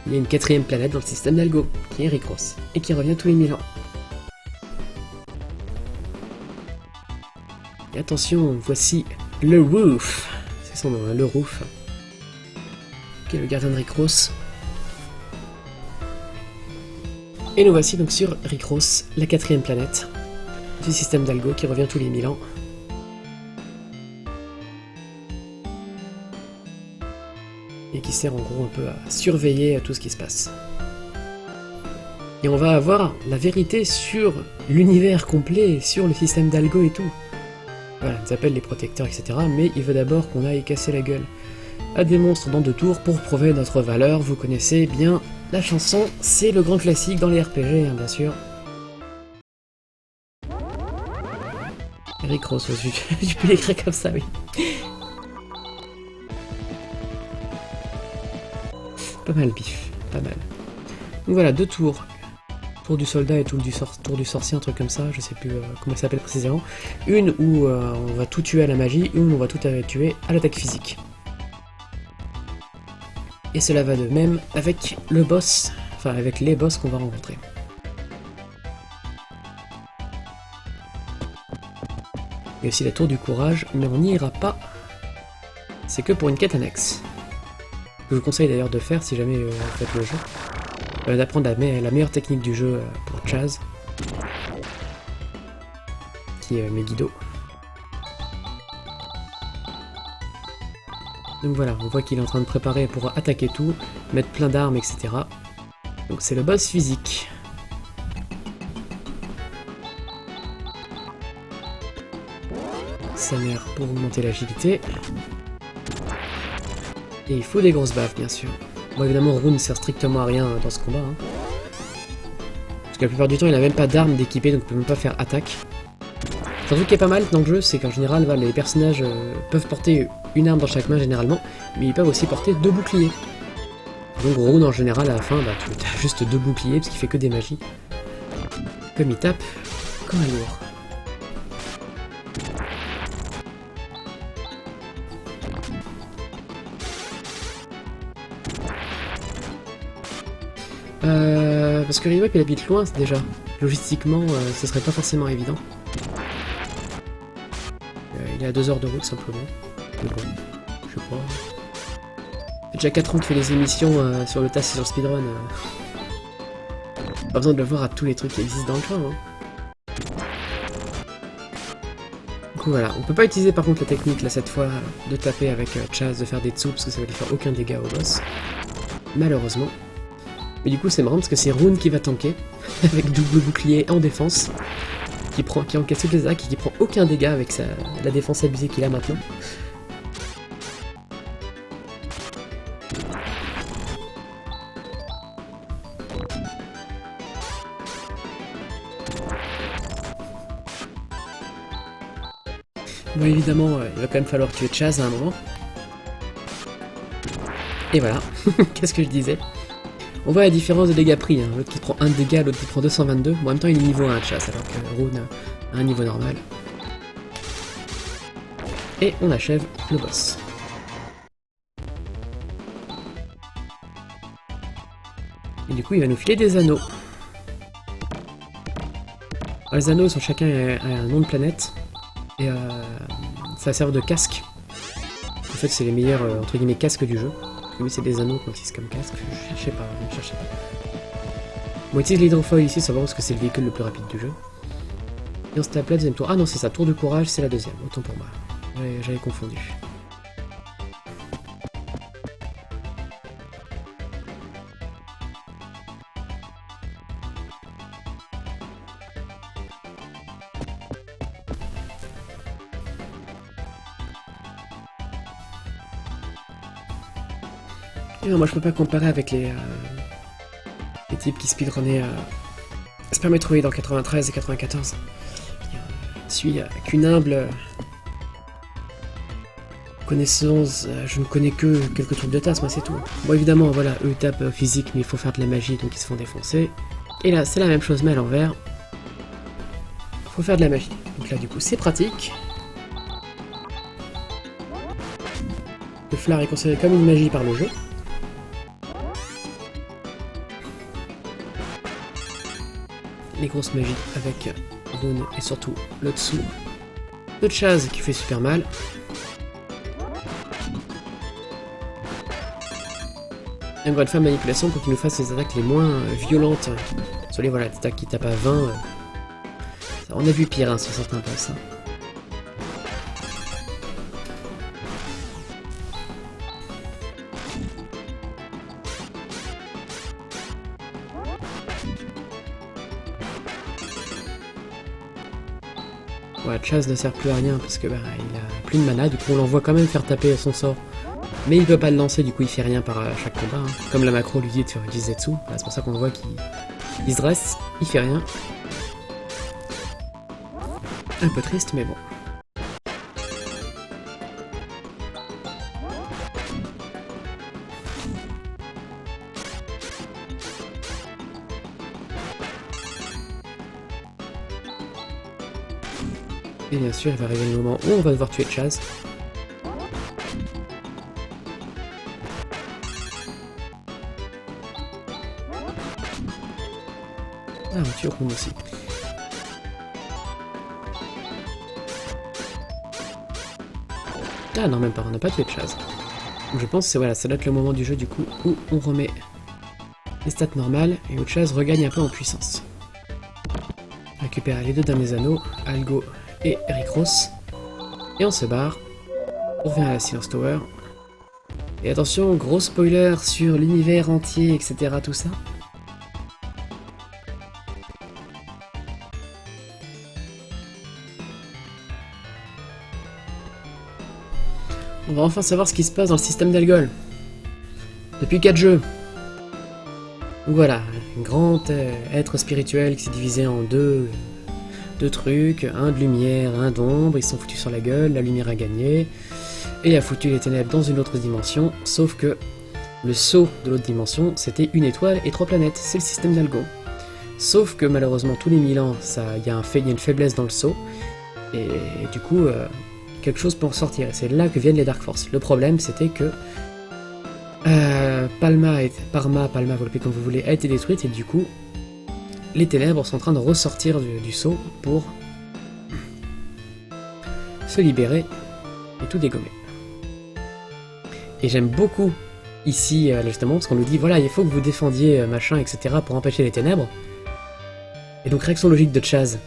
Il y a une 4e planète dans le système d'Algo, qui est Ricross, et qui revient tous les 1000 ans. Et attention, voici le Roof, c'est son nom, hein, le Roof, qui est le gardien de Ricross. Et nous voici donc sur Ricross, la 4e planète du système d'Algo, qui revient tous les 1000 ans. Et qui sert en gros un peu à surveiller tout ce qui se passe. Et on va avoir la vérité sur l'univers complet, sur le système d'Algo et tout. Voilà, ils appellent les protecteurs, etc. Mais il veut d'abord qu'on aille casser la gueule à des monstres dans 2 tours pour prouver notre valeur. Vous connaissez bien la chanson, c'est le grand classique dans les RPG, hein, bien sûr. Ricross, tu peux l'écrire comme ça, oui. Pas mal bif, pas mal. Donc voilà, 2 tours. Tour du soldat et tour du sorcier, un truc comme ça, je sais plus comment ça s'appelle précisément. Une où on va tout tuer à la magie, une où on va tout tuer à l'attaque physique. Et cela va de même avec le boss, enfin avec les boss qu'on va rencontrer. Il y a aussi la tour du courage, mais on n'y ira pas. C'est que pour une quête annexe. Je vous conseille d'ailleurs de faire si jamais vous faites le jeu. D'apprendre la meilleure technique du jeu pour Chaz. Qui est Megiddo. Donc voilà, on voit qu'il est en train de préparer pour attaquer tout, mettre plein d'armes, etc. Donc c'est le boss physique. Ça mère pour augmenter l'agilité. Et il faut des grosses baffes, bien sûr. Bon, évidemment, Rune ne sert strictement à rien dans ce combat. Hein. Parce que la plupart du temps, il n'a même pas d'armes d'équiper, donc il ne peut même pas faire attaque. Un truc qui est pas mal dans le jeu, c'est qu'en général, les personnages peuvent porter une arme dans chaque main, généralement, mais ils peuvent aussi porter 2 boucliers. Donc Rune, en général, à la fin, tu as juste 2 boucliers, parce qu'il fait que des magies. Comme il tape, comme un lourd. Parce que Riwap il habite loin déjà. Logistiquement, ce serait pas forcément évident. Il est à 2 heures de route simplement. Mais bon, je sais pas. Ça fait déjà 4 ans que je fais les émissions sur le TAS et sur le speedrun. Pas besoin de le voir à tous les trucs qui existent dans le jeu. Hein. Du coup voilà, on peut pas utiliser par contre la technique là cette fois de taper avec Chaz, de faire des tsous parce que ça va lui faire aucun dégât au boss. Malheureusement. Mais du coup c'est marrant parce que c'est Rune qui va tanker, avec double bouclier en défense, qui encaisse toutes les attaques et qui prend aucun dégât avec la défense abusée qu'il a maintenant. Bon évidemment, il va quand même falloir tuer Chaz à un moment. Et voilà, qu'est-ce que je disais? On voit la différence de dégâts pris, hein. L'autre qui prend 1 dégât, l'autre qui prend 222. Bon, en même temps il est niveau 1 Chaz, alors que Rune a un niveau normal. Et on achève le boss. Et du coup il va nous filer des anneaux. Alors, les anneaux sont chacun à un nom de planète. Et Ça sert de casque. En fait, c'est les meilleurs, entre guillemets, casques du jeu. Oui, c'est des anneaux qu'on utilise comme casque. Je cherchais pas, ne cherchez pas. On utilise l'hydrofoil ici, savoir parce que c'est le véhicule le plus rapide du jeu. Et on se tape la deuxième tour. Ah non, c'est ça, tour de courage, c'est la deuxième. Autant pour moi. J'avais confondu. Et non, moi je peux pas comparer avec les types qui speedrunnaient Super Metroid en 93 et 94. Je suis qu'une humble connaissance, je ne connais que quelques trucs de tasse, moi c'est tout. Bon évidemment, voilà, eux tapent physique, mais il faut faire de la magie, donc ils se font défoncer. Et là, c'est la même chose, mais à l'envers. Faut faire de la magie. Donc là, du coup, c'est pratique. Le flar est considéré comme une magie par le jeu. Les grosses magies avec Rune et surtout le dessous. Le Chaz qui fait super mal. Et encore une fois, manipulation pour qu'il nous fasse les attaques les moins violentes. Sur les voilà, des attaques qui tapent à 20. On a vu pire hein, sur certains boss. Hein. Ouais, Chaz ne sert plus à rien parce que bah, il a plus de mana, du coup on l'envoie quand même faire taper son sort. Mais il peut pas le lancer, du coup il fait rien par chaque combat. Hein. Comme la macro lui dit de faire du Zetsu, voilà, c'est pour ça qu'on voit qu'il se dresse, il fait rien. Un peu triste, mais bon. Et bien sûr, il va arriver le moment où on va devoir tuer Chaz. Ah, on tue Rune aussi. Ah non, même pas, on n'a pas tué Chaz. Donc je pense que voilà, ça doit être le moment du jeu du coup où on remet les stats normales et où Chaz regagne un peu en puissance. Récupère les deux derniers anneaux, Algo et Rick Ross. Et on se barre. On revient à la Silence Tower. Et attention, gros spoiler sur l'univers entier, etc. tout ça. On va enfin savoir ce qui se passe dans le système d'Algol. Depuis 4 jeux. Donc voilà, un grand être spirituel qui s'est divisé en deux trucs, un de lumière, un d'ombre, ils se sont foutus sur la gueule, la lumière a gagné, et a foutu les ténèbres dans une autre dimension, sauf que le sceau de l'autre dimension, c'était une étoile et 3 planètes, c'est le système d'Algo. Sauf que malheureusement, tous les 1000 ans, il y a une faiblesse dans le sceau, et du coup, quelque chose peut en sortir, et c'est là que viennent les Dark Force. Le problème, c'était que Palma, vous l'appelez comme vous voulez, a été détruite, et du coup, les ténèbres sont en train de ressortir du sceau pour se libérer et tout dégommer. Et j'aime beaucoup ici, justement, parce qu'on nous dit, voilà, il faut que vous défendiez, machin, etc., pour empêcher les ténèbres. Et donc, réaction logique de Chaz.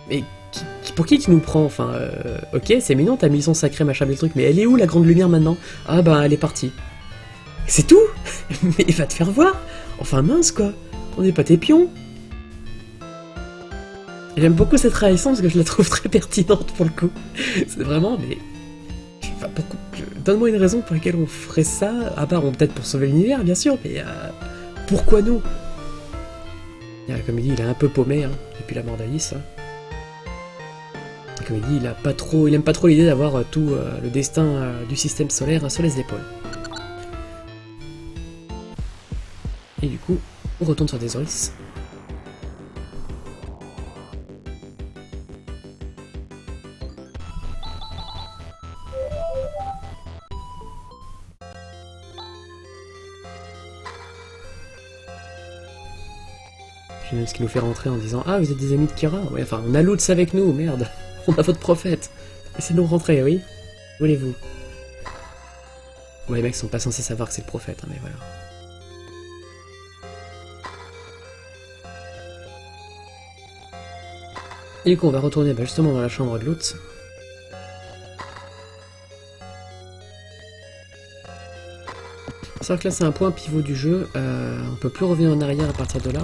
Mais pour qui tu nous prends? Enfin, ok, c'est mignon, t'as mis son sacré, machin, le truc, mais elle est où, la grande lumière, maintenant? Ah, bah, elle est partie. C'est tout. Mais va te faire voir. Enfin mince quoi, on n'est pas tes pions. J'aime beaucoup cette réaction parce que je la trouve très pertinente pour le coup. C'est vraiment, mais... Enfin, donne-moi une raison pour laquelle on ferait ça, à part peut-être pour sauver l'univers bien sûr, mais pourquoi nous? Comme il dit, il est un peu paumé hein, depuis la mort d'Alice. Hein. Comme il dit, il aime pas trop l'idée d'avoir tout le destin du système solaire sur les épaules. Et du coup, on retourne sur Desoris. J'aime ce qu'il nous fait rentrer en disant « Ah, vous êtes des amis de Kira ?» Ouais, enfin, on a Lutz avec nous, merde. On a votre prophète. Laissez-nous rentrer, oui. Voulez-vous? Bon, les mecs sont pas censés savoir que c'est le prophète, hein, mais voilà. Et du coup, on va retourner justement dans la chambre de l'hôte. C'est vrai que là, c'est un point pivot du jeu. On peut plus revenir en arrière à partir de là.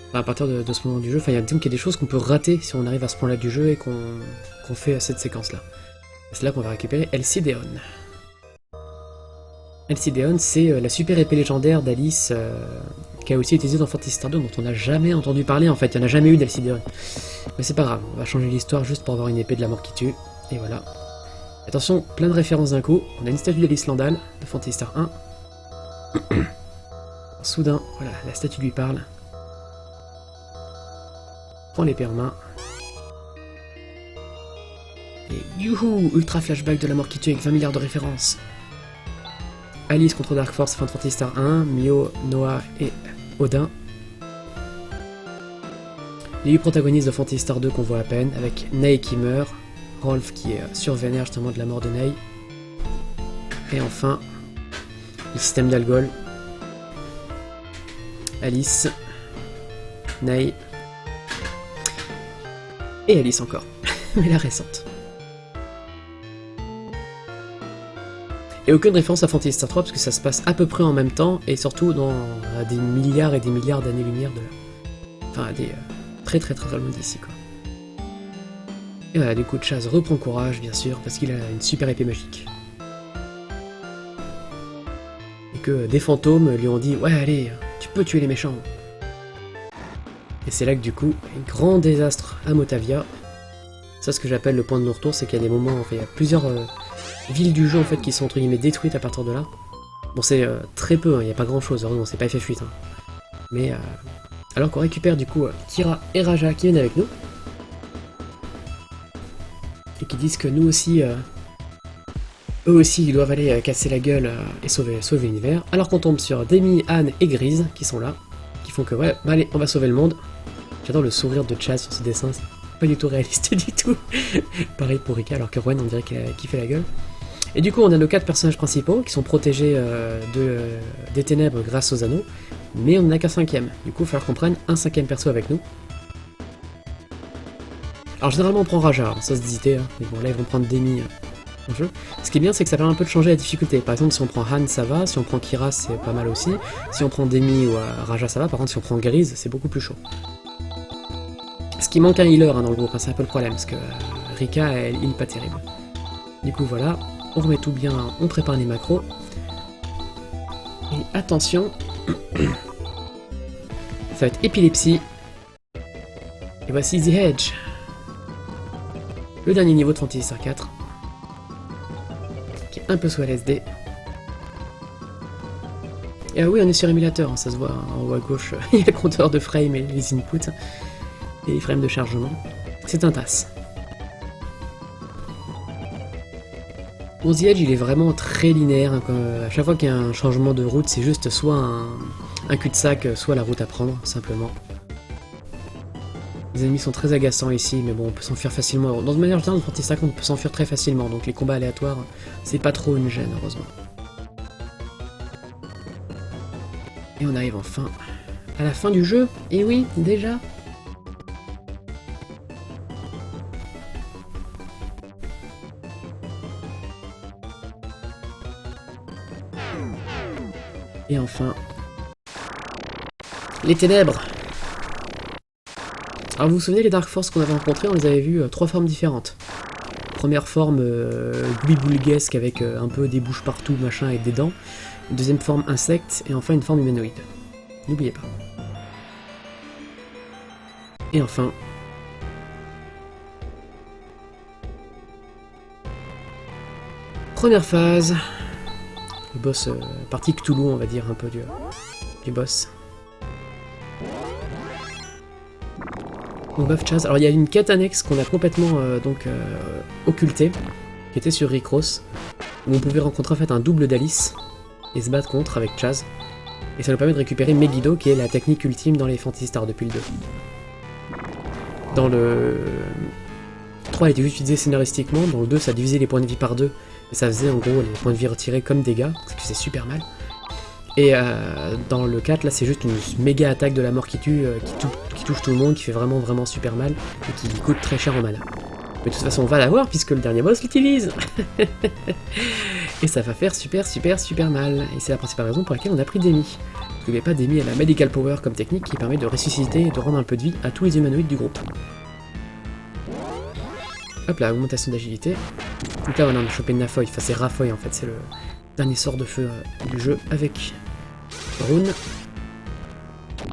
Enfin, à partir de ce moment du jeu. Enfin, il y a des choses qu'on peut rater si on arrive à ce point-là du jeu et qu'on fait cette séquence-là. C'est là qu'on va récupérer Elcideon. Elcideon, c'est la super épée légendaire d'Alice qui a aussi été utilisée dans Phantasy Star 2, dont on n'a jamais entendu parler en fait. Il n'y en a jamais eu d'Elcideon. Mais c'est pas grave, on va changer l'histoire juste pour avoir une épée de la mort qui tue. Et voilà. Attention, plein de références d'un coup. On a une statue d'Alice Landal de Phantasy Star 1. Soudain, voilà, la statue lui parle. Prends l'épée en main. Et youhou, ultra flashback de la mort qui tue avec 20 milliards de références. Alice contre Dark Force, fin de Phantasy Star 1, Mio, Noah et Odin. Les 8 protagonistes de Phantasy Star 2 qu'on voit à peine, avec Ney qui meurt, Rolf qui est survénère justement de la mort de Ney. Et enfin, le système d'Algol. Alice, Ney et Alice encore, mais la récente. Et aucune référence à Phantasy Star 3 parce que ça se passe à peu près en même temps et surtout dans des milliards et des milliards d'années-lumière de là. Enfin, des très très très loin d'ici quoi. Et voilà, du coup, Chaz reprend courage bien sûr parce qu'il a une super épée magique. Et que des fantômes lui ont dit ouais allez, tu peux tuer les méchants. Et c'est là que du coup, un grand désastre à Motavia. Ça, ce que j'appelle le point de non-retour, c'est qu'il y a des moments, en fait, il y a plusieurs villes du jeu en fait qui sont entre guillemets détruites à partir de là. Bon, c'est très peu, il n'y a pas grand-chose, heureusement, c'est pas FF8. Hein. Mais alors qu'on récupère du coup Kira et Raja qui viennent avec nous. Et qui disent que nous aussi, eux aussi, ils doivent aller casser la gueule et sauver l'univers. Alors qu'on tombe sur Demi, Anne et Grise qui sont là, qui font que ouais, bah allez, on va sauver le monde. J'adore le sourire de Chaz sur ce dessin, c'est pas du tout réaliste du tout. Pareil pour Rika, alors que Rowan on dirait qu'il fait la gueule. Et du coup on a nos 4 personnages principaux qui sont protégés des ténèbres grâce aux anneaux, mais on n'a qu'un 5ème. Du coup il va falloir qu'on prenne un 5ème perso avec nous. Alors généralement on prend Raja, ça se disait, hein, mais bon là ils vont prendre Demi en jeu. Ce qui est bien c'est que ça permet un peu de changer la difficulté. Par exemple si on prend Han ça va, si on prend Kira c'est pas mal aussi, si on prend Demi ou Raja ça va, par contre si on prend Grise c'est beaucoup plus chaud. Ce qui manque un healer hein, dans le groupe, hein, c'est un peu le problème, parce que Rika elle heal pas terrible. Du coup voilà, on remet tout bien, on prépare les macros. Et attention, ça va être épilepsie. Et voici The Hedge. Le dernier niveau de Phantasy Star 4. Qui est un peu sous LSD. Et oui, on est sur émulateur, hein, ça se voit hein, en haut à gauche, il y a le compteur de frames et les inputs. Et les frames de chargement. C'est un tasse. Bon, The Edge, il est vraiment très linéaire. Hein, à chaque fois qu'il y a un changement de route, c'est juste soit un cul-de-sac, soit la route à prendre, simplement. Les ennemis sont très agaçants ici, mais bon, on peut s'enfuir facilement. Dans une manière générale, dans Phantasy Star 4, on peut s'enfuir très facilement, donc les combats aléatoires, c'est pas trop une gêne, heureusement. Et on arrive enfin à la fin du jeu. Et oui, déjà. Et enfin, les ténèbres. Alors vous vous souvenez les Dark Force qu'on avait rencontrés, on les avait vus 3 formes différentes. Première forme gloubi-boulguesque avec un peu des bouches partout, machin, avec des dents. Deuxième forme insecte, et enfin une forme humanoïde. N'oubliez pas. Et enfin... première phase... le boss, partie Cthulhu, on va dire, un peu du boss. On buff Chaz. Alors il y a une quête annexe qu'on a complètement occultée, qui était sur Rick Ross, où on pouvait rencontrer en fait un double d'Alice, et se battre contre avec Chaz. Et ça nous permet de récupérer Megiddo, qui est la technique ultime dans les Phantasy Star depuis le 2. Dans le 3 était utilisé scénaristiquement, dans le 2 ça divisait les points de vie par 2, et ça faisait en gros les points de vie retirés comme dégâts, ce qui faisait super mal. Et dans le 4 là c'est juste une méga attaque de la mort qui tue, qui touche tout le monde, qui fait vraiment vraiment super mal, et qui coûte très cher en mana. Mais de toute façon on va l'avoir puisque le dernier boss l'utilise. Et ça va faire super mal, et c'est la principale raison pour laquelle on a pris Demi. Parce que pas Demi, elle a Medical Power comme technique qui permet de ressusciter et de rendre un peu de vie à tous les humanoïdes du groupe. Hop là, augmentation d'agilité. Donc là voilà, on a chopé Nafoy, enfin c'est Rafoy en fait, c'est le dernier sort de feu du jeu avec Rune,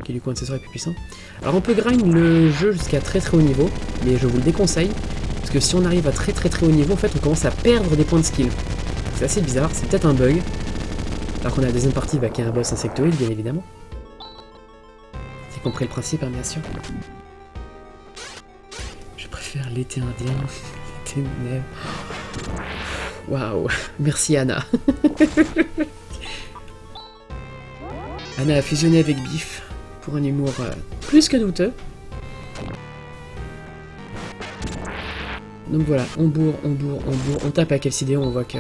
qui est du coup un accessoire plus puissant. Alors on peut grind le jeu jusqu'à très haut niveau, mais je vous le déconseille, parce que si on arrive à très haut niveau, en fait on commence à perdre des points de skill. C'est assez bizarre, c'est peut-être un bug. Alors qu'on a la deuxième partie qui est un boss insectoïde, bien évidemment. J'ai compris le principe, hein, bien sûr. Je préfère l'été indien. L'été nègre. Waouh, merci Anna. Anna a fusionné avec Biff pour un humour plus que douteux. Donc voilà, on bourre, on tape à Calcidéon, on voit que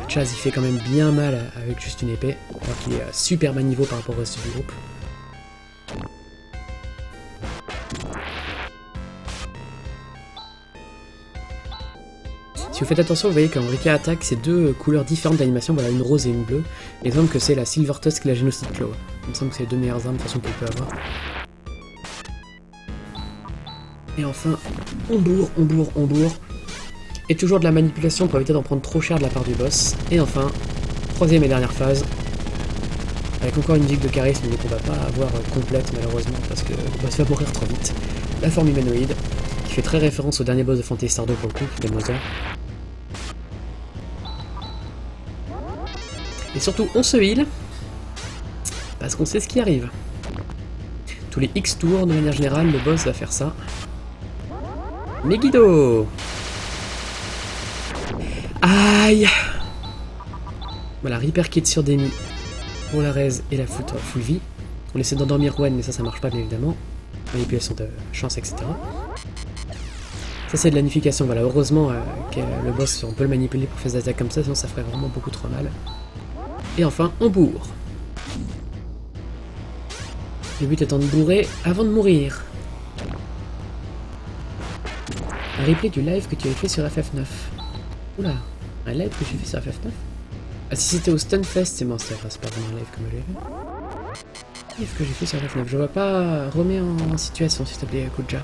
Chaz il fait quand même bien mal avec juste une épée, alors qu'il est super bas niveau par rapport au reste du groupe. Si vous faites attention, vous voyez quand Rika attaque, c'est deux couleurs différentes d'animation, voilà, une rose et une bleue. Et il me semble que c'est la Silver Tusk et la Genocide Claw. Il me semble que c'est les deux meilleures armes de toute façon qu'elle peut avoir. Et enfin, on bourre. Et toujours de la manipulation pour éviter d'en prendre trop cher de la part du boss. Et enfin, troisième et dernière phase, avec encore une musique de charisme, mais qu'on va pas avoir complète malheureusement, parce que le boss va mourir trop vite. La forme humanoïde, qui fait très référence au dernier boss de Phantasy Star 2 pour le coup, qui était Mother. Et surtout, on se heal, parce qu'on sait ce qui arrive. Tous les X tours, de manière générale, le boss va faire ça. Megiddo! Aïe! Voilà, Reaper Kit sur Demi pour la raise et la full vie. On essaie d'endormir Gwen, mais ça marche pas bien évidemment. Manipulation de chance, etc. Ça c'est de l'unification, voilà, heureusement que le boss on peut le manipuler pour faire des attaques comme ça, sinon ça ferait vraiment beaucoup trop mal. Et enfin, on bourre. Le but étant de bourrer avant de mourir. Un replay du live que tu avais fait sur FF9. Oula, un live que j'ai fait sur FF9? Ah si c'était au Stunfest, c'est bon, c'est pas vraiment un live comme je l'ai vu. Live que j'ai fait sur FF9, je vois pas, remets en situation s'il te plaît, Kuja.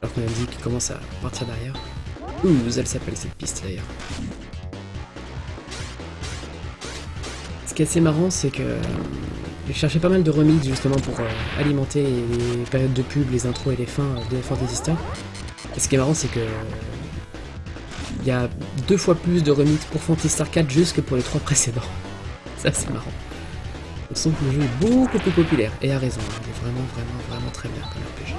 Alors qu'on a dit qu'il commence à partir derrière. Ouh, elle s'appelle cette piste d'ailleurs. Ce qui est assez marrant, c'est que j'ai cherché pas mal de remix justement pour alimenter les périodes de pub, les intros et les fins de Phantasy Star. Et ce qui est marrant, c'est que il y a 2 fois plus de remix pour Phantasy Star 4 juste que pour les 3 précédents. Ça c'est marrant. On sent que le jeu est beaucoup plus populaire, et a raison, il est vraiment très bien comme RPG.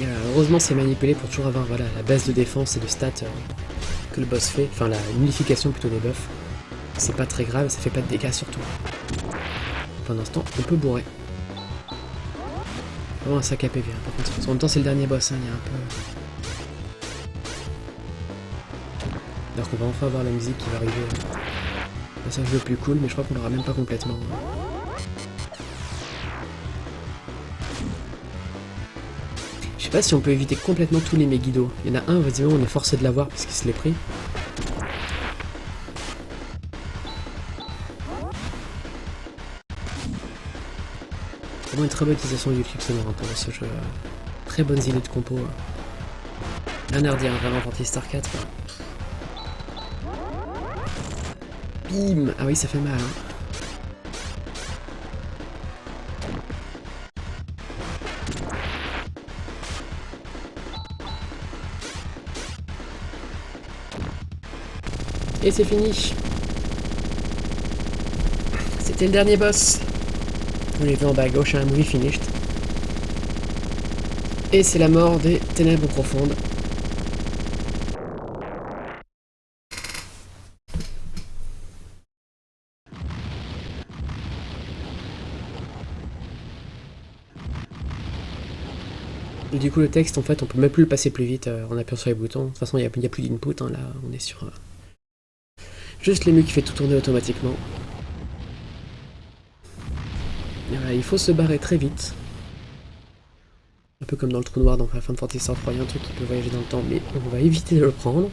Et heureusement c'est manipulé pour toujours avoir voilà, la base de défense et de stats que le boss fait, enfin la unification plutôt des buffs. C'est pas très grave, ça fait pas de dégâts surtout. Pendant ce temps, on peut bourrer. Vraiment un sac à PV, hein, par contre. En même temps, c'est le dernier boss, hein, il y a un peu... Alors qu'on va enfin avoir la musique qui va arriver. C'est un jeu plus cool, mais je crois qu'on l'aura même pas complètement. Je sais pas si on peut éviter complètement tous les Megiddo. Il y en a un, visiblement, on est forcé de l'avoir parce qu'il se l'est pris. Vraiment une très bonne utilisation du clip sonore pour ce jeu. Très bonnes idées de compo. Rien à redire, vraiment, Phantasy Star 4. Bim! Ah oui, ça fait mal. Hein. Et c'est fini. C'était le dernier boss. Vous l'avez vu en bas à gauche, un movie finished. Et c'est la mort des ténèbres profondes. Et du coup, le texte, en fait, on peut même plus le passer plus vite en appuyant sur les boutons. De toute façon, il n'y a plus d'input. Hein, là, on est sur juste l'ému qui fait tout tourner automatiquement. Et voilà, il faut se barrer très vite. Un peu comme dans le trou noir dans Final Fantasy Star 3, il y a un truc qui peut voyager dans le temps, mais on va éviter de le prendre.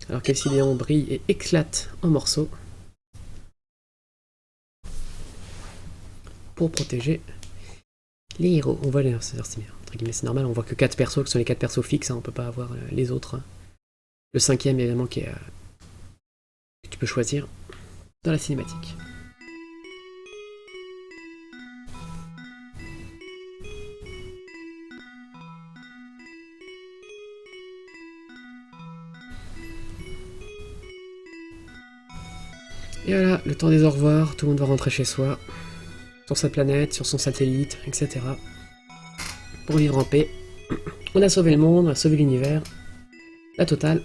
Alors qu'Alcidéon brille et éclate en morceaux. Pour protéger les héros. On voit les... C'est entre guillemets, c'est normal, on voit que 4 persos, qui sont les 4 persos fixes, hein, on peut pas avoir les autres. Hein. Le 5ème, évidemment, qui est, que tu peux choisir dans la cinématique. Et voilà, le temps des au revoir, tout le monde va rentrer chez soi, sur sa planète, sur son satellite, etc. Pour vivre en paix. On a sauvé le monde, on a sauvé l'univers. La totale.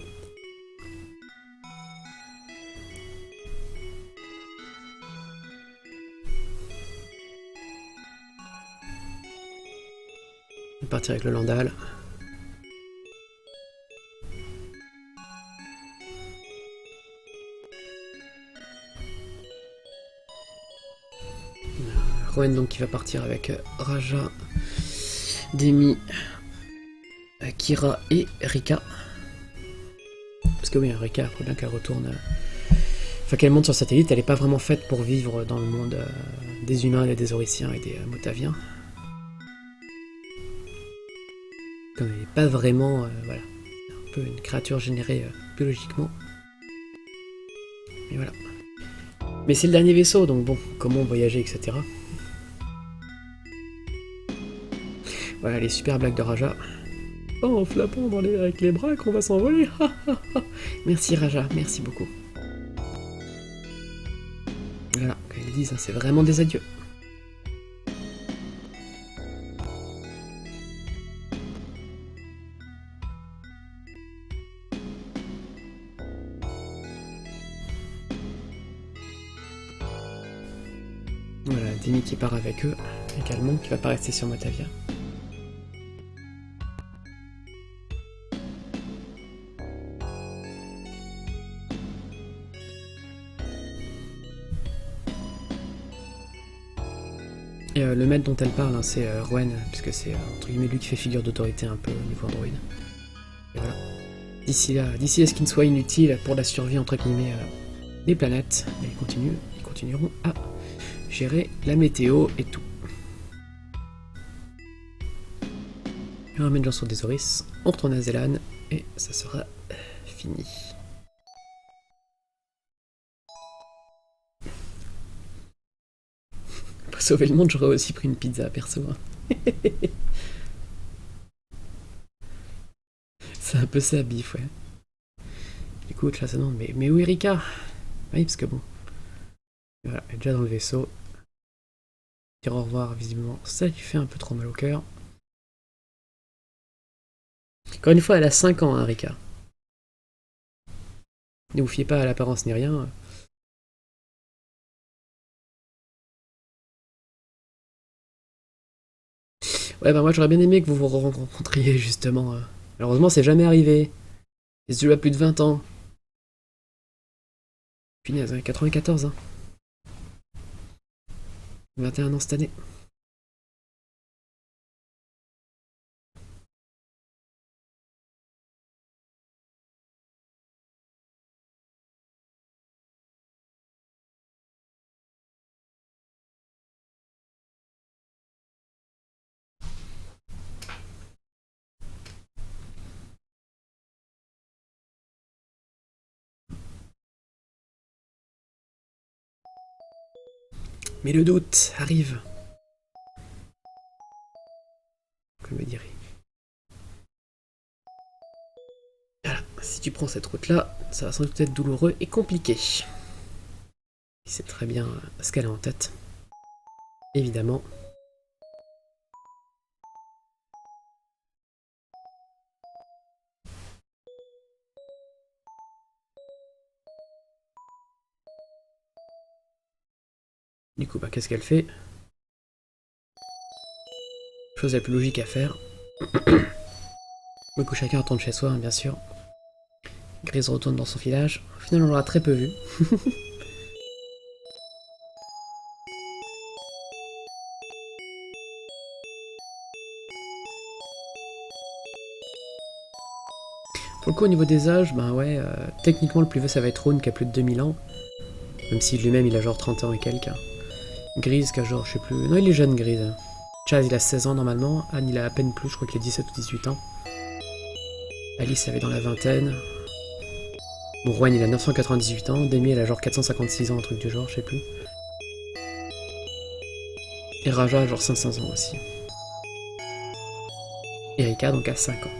On va partir avec le Landal. Rowan donc qui va partir avec Raja, Demi, Kira et Rika. Parce que oui, Rika, il faut bien qu'elle retourne... Enfin, qu'elle monte sur satellite, elle n'est pas vraiment faite pour vivre dans le monde des humains et des Auriciens et des Motaviens. Comme elle n'est pas vraiment... voilà. Un peu une créature générée biologiquement. Mais voilà. Mais c'est le dernier vaisseau, donc bon, comment voyager, etc. Voilà les super blagues de Raja. Oh, en flappant avec les bras qu'on va s'envoler. Merci Raja, merci beaucoup. Voilà, comme ils disent, hein, c'est vraiment des adieux. Voilà, Demi qui part avec eux, également, qui va pas rester sur Motavia. Et le maître dont elle parle, hein, c'est Rowan, puisque c'est entre guillemets lui qui fait figure d'autorité un peu au niveau Android. Et voilà. D'ici là, d'ici à ce qu'il ne soit inutile pour la survie entre guillemets des planètes, mais ils continueront à gérer la météo et tout. On ramène Jean sur des Oris, on retourne à Zélan, et ça sera fini. Pour sauver le monde, j'aurais aussi pris une pizza, perso. Hein. C'est un peu ça, bif, ouais. Écoute, là, ça demande, mais où est Rika? Oui, parce que bon. Voilà, elle est déjà dans le vaisseau. Dire au revoir, visiblement, ça lui fait un peu trop mal au cœur. Encore une fois, elle a 5 ans, hein, Rika. Ne vous fiez pas à l'apparence ni rien. Ouais, bah moi j'aurais bien aimé que vous vous rencontriez, justement. Malheureusement, c'est jamais arrivé. Et ce jeu a plus de 20 ans. Punaise, 94, hein. 21 ans cette année. Mais le doute arrive. Comme me dirait. Voilà, si tu prends cette route-là, ça va sans doute être douloureux et compliqué. Il sait très bien ce qu'elle a en tête. Évidemment. Du coup, bah, qu'est-ce qu'elle fait? Chose la plus logique à faire. Du coup, chacun retourne chez soi, hein, bien sûr. Grise retourne dans son village. Au final, on l'aura très peu vu. Pour le coup, au niveau des âges, ben ouais, techniquement, le plus vieux, ça va être Rune, qui a plus de 2000 ans. Même si lui-même, il a genre 30 ans et quelques. Grise, qui a genre, je sais plus... Non, il est jeune, Grise. Chaz, il a 16 ans, normalement. Anne, il a à peine plus, je crois qu'il a 17 ou 18 ans. Alice, elle est dans la vingtaine. Bon, Rowan, il a 998 ans. Demi, elle a genre 456 ans, un truc du genre, je sais plus. Et Raja, genre 500 ans aussi. Erika, donc, a 5 ans.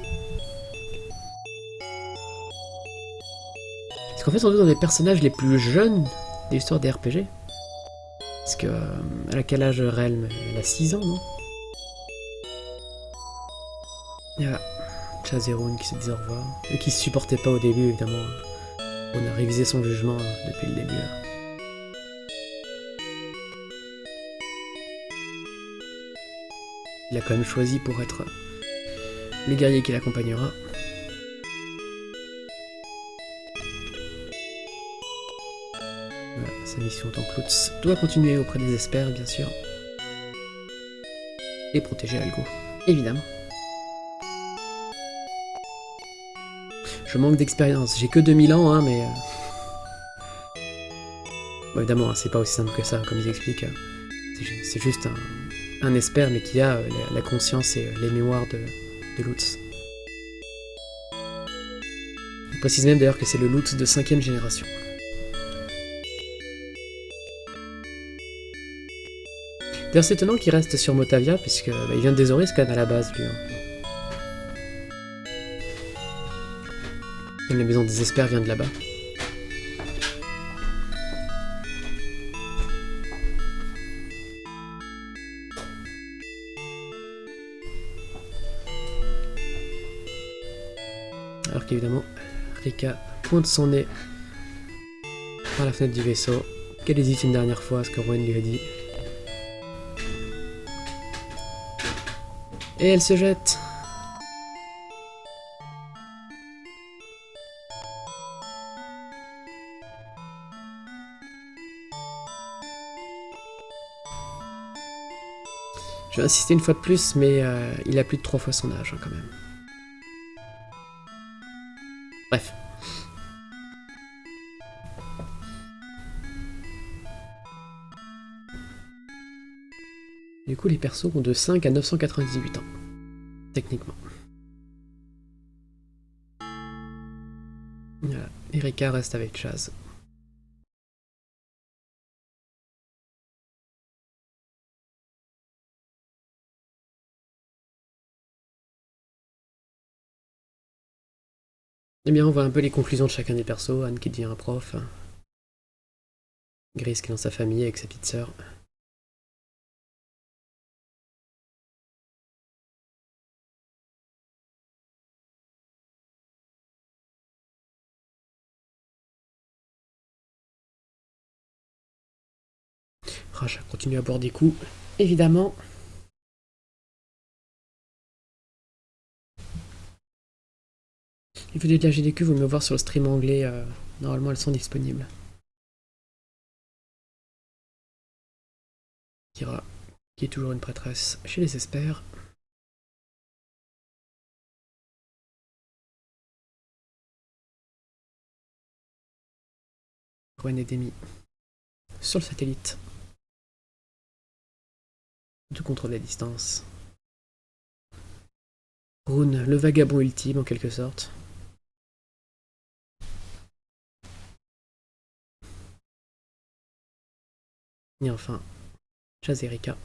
Parce qu'en fait, on est dans les personnages les plus jeunes de l'histoire des RPG. Parce que... elle a quel âge, Relm? Elle a 6 ans, non? Il y a Chaz et Rune qui se disent au revoir. Et qui se supportaient pas au début, évidemment. On a révisé son jugement depuis le début. Il a quand même choisi pour être le guerrier qui l'accompagnera. Voilà, sa mission en tant que Lutz doit continuer auprès des Espers, bien sûr. Et protéger Algo, évidemment. Je manque d'expérience, j'ai que 2000 ans, hein, mais... Bon, évidemment, hein, c'est pas aussi simple que ça, comme ils expliquent. C'est juste un Esper, mais qui a la conscience et les mémoires de Lutz. On précise même d'ailleurs que c'est le Lutz de 5ème génération. D'ailleurs, c'est étonnant qu'il reste sur Motavia, puisque il vient de Désoris quand même à la base, lui. Hein. Même la maison des Espers vient de là-bas. Alors qu'évidemment, Rika pointe son nez par la fenêtre du vaisseau, qu'elle hésite une dernière fois à ce que Rowan lui a dit. Et elle se jette. Je vais insister une fois de plus, mais il a plus de 3 fois son âge, hein, quand même. Bref. Du coup, les persos ont de 5 à 998 ans, techniquement. Voilà. Erika reste avec Chaz. Eh bien, on voit un peu les conclusions de chacun des persos. Anne qui devient un prof. Gris qui est dans sa famille avec sa petite sœur. Raja continue à boire des coups, évidemment. Les vidéos de la GDQ, vous me voir sur le stream anglais. Normalement, elles sont disponibles. Kira, qui est toujours une prêtresse chez les Espers. Rowan et Demi sur le satellite. Tout contrôle à distance. Rune, le vagabond ultime en quelque sorte. Et enfin, Chaz et Erika.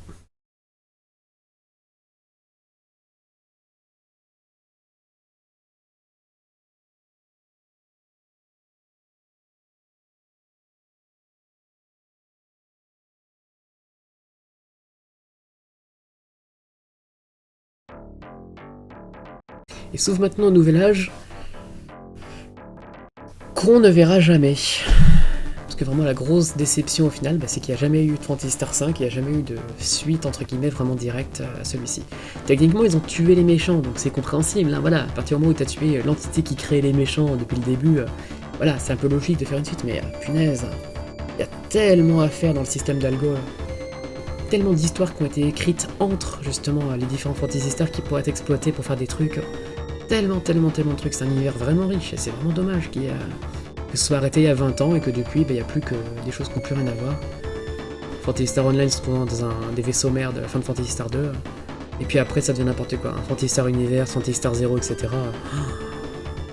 Et sauf maintenant au Nouvel Âge, qu'on ne verra jamais. Parce Parce que vraiment la grosse déception au final, c'est qu'il n'y a jamais eu de Phantasy Star 5, il n'y a jamais eu de suite entre guillemets vraiment directe à celui-ci. Techniquement ils ont tué les méchants, donc c'est compréhensible, hein, voilà, à partir du moment où tu as tué l'entité qui crée les méchants depuis le début, voilà, c'est un peu logique de faire une suite, mais punaise, il y a tellement à faire dans le système d'Algo, tellement d'histoires qui ont été écrites entre justement les différents Phantasy Star qui pourraient être exploités pour faire des trucs, tellement de trucs, c'est un univers vraiment riche, et c'est vraiment dommage que ce soit arrêté il y a 20 ans et que depuis, il n'y a plus que des choses qui n'ont plus rien à voir. Phantasy Star Online se trouve dans des vaisseaux mères de la fin de Phantasy Star 2, et puis après ça devient n'importe quoi, un Phantasy Star Universe, Phantasy Star 0, etc.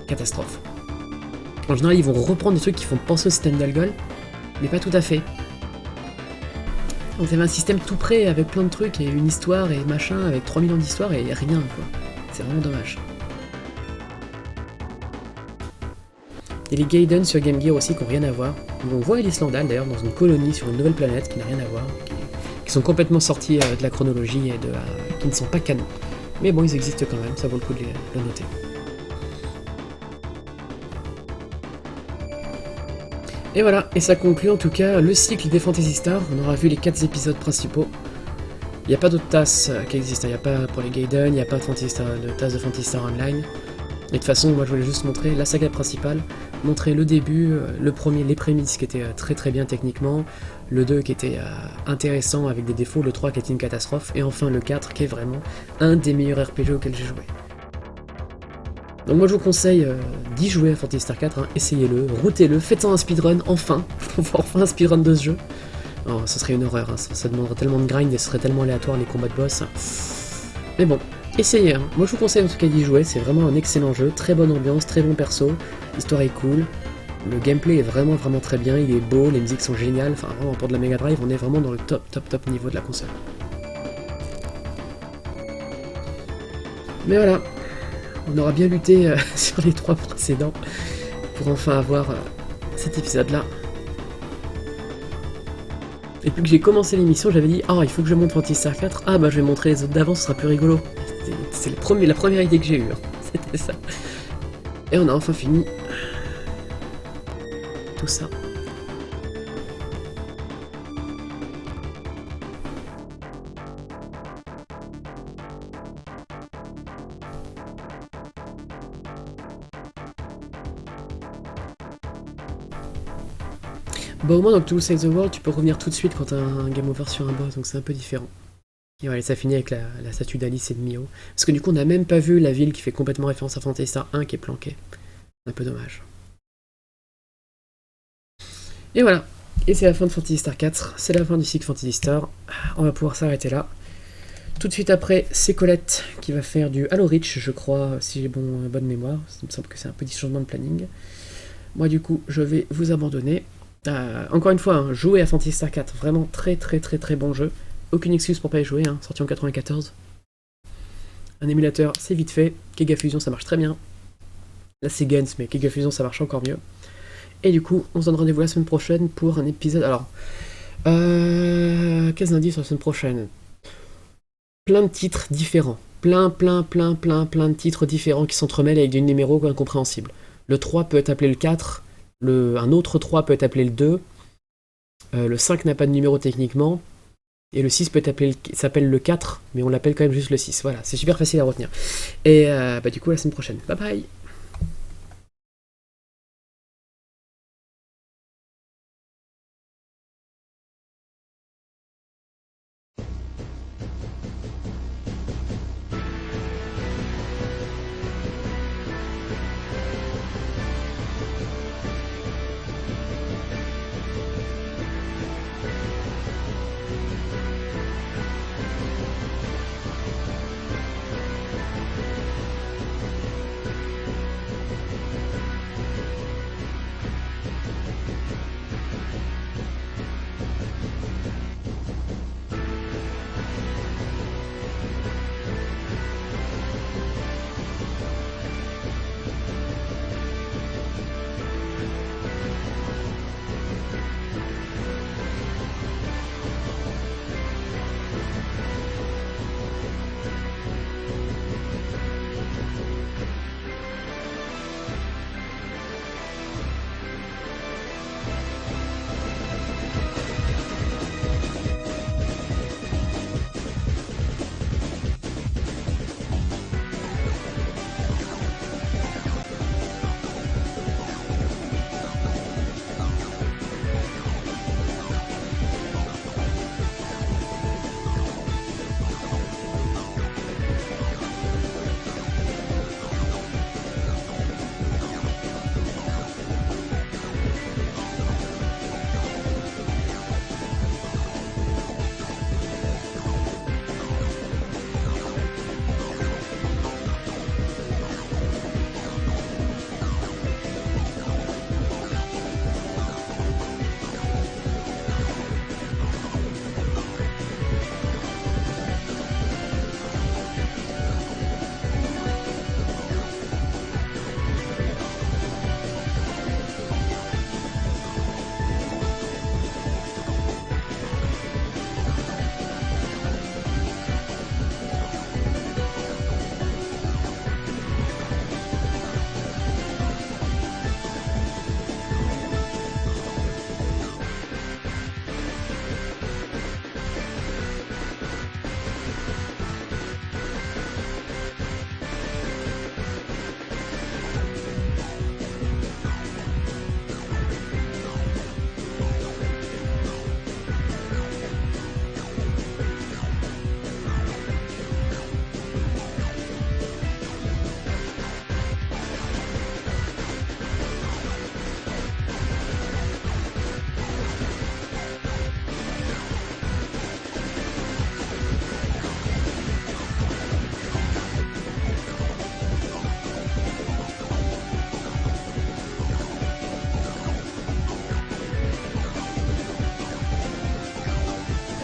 Catastrophe. En général, ils vont reprendre des trucs qui font penser au système d'Algol, mais pas tout à fait. Donc il y avait un système tout prêt avec plein de trucs et une histoire et machin, avec 3 millions d'histoires et rien quoi. C'est vraiment dommage. Et les Gaiden sur Game Gear aussi qui n'ont rien à voir. On voit Ellis Landal d'ailleurs dans une colonie sur une nouvelle planète qui n'a rien à voir, qui sont complètement sortis de la chronologie et qui ne sont pas canons. Mais bon, ils existent quand même, ça vaut le coup de le noter. Et voilà, et ça conclut en tout cas le cycle des Phantasy Star. On aura vu les 4 épisodes principaux. Il n'y a pas d'autres tasses qui existent, il n'y a pas pour les Gaiden, il n'y a pas de tasse de Phantasy Star Online. Et de toute façon, moi je voulais juste montrer la saga principale, montrer le début, les prémices qui étaient très bien techniquement, le 2 qui était intéressant avec des défauts, le 3 qui était une catastrophe, et enfin le 4 qui est vraiment un des meilleurs RPG auxquels j'ai joué. Donc moi je vous conseille d'y jouer à Phantasy Star 4, hein, essayez-le, routez-le, faites-en un speedrun, enfin, pour voir enfin un speedrun de ce jeu. Oh, ce serait une horreur, hein, ça demanderait tellement de grind et ce serait tellement aléatoire les combats de boss. Mais bon, essayez, hein. Moi je vous conseille en tout cas d'y jouer, c'est vraiment un excellent jeu, très bonne ambiance, très bon perso, l'histoire est cool, le gameplay est vraiment très bien, il est beau, les musiques sont géniales, enfin vraiment pour de la Mega Drive on est vraiment dans le top niveau de la console. Mais voilà, on aura bien lutté sur les 3 précédents pour enfin avoir cet épisode là. Et puis que j'ai commencé l'émission, j'avais dit « Ah, il faut que je montre Phantasy Star 4, ah bah je vais montrer les autres d'avant, ce sera plus rigolo. » C'est la première idée que j'ai eue, hein. C'était ça. Et on a enfin fini tout ça. Bon, au moins dans To Save the World, tu peux revenir tout de suite quand t'as un game over sur un boss, donc c'est un peu différent. Et voilà, ça finit avec la statue d'Alice et de Mio. Parce que du coup, on n'a même pas vu la ville qui fait complètement référence à Phantasy Star 1 qui est planquée. Un peu dommage. Et voilà. Et c'est la fin de Phantasy Star 4. C'est la fin du cycle Phantasy Star. On va pouvoir s'arrêter là. Tout de suite après, c'est Colette qui va faire du Halo Reach, je crois, si j'ai bonne mémoire. Il me semble que c'est un petit changement de planning. Moi, du coup, je vais vous abandonner. Encore une fois, hein, jouez à Phantasy Star 4. Vraiment très bon jeu. Aucune excuse pour pas y jouer, hein, sorti en 94. Un émulateur, c'est vite fait. Kega Fusion, ça marche très bien. Là, c'est Guns, mais Kega Fusion, ça marche encore mieux. Et du coup, on se donne rendez-vous la semaine prochaine pour un épisode... Alors, qu'est-ce qu'on dit sur la semaine prochaine? Plein de titres différents. Plein de titres différents qui s'entremêlent avec des numéros incompréhensibles. Le 3 peut être appelé le 4, un autre 3 peut être appelé le 2, le 5 n'a pas de numéro techniquement, et le 6 peut être s'appelle le 4, mais on l'appelle quand même juste le 6. Voilà, c'est super facile à retenir. Et du coup, la semaine prochaine. Bye bye!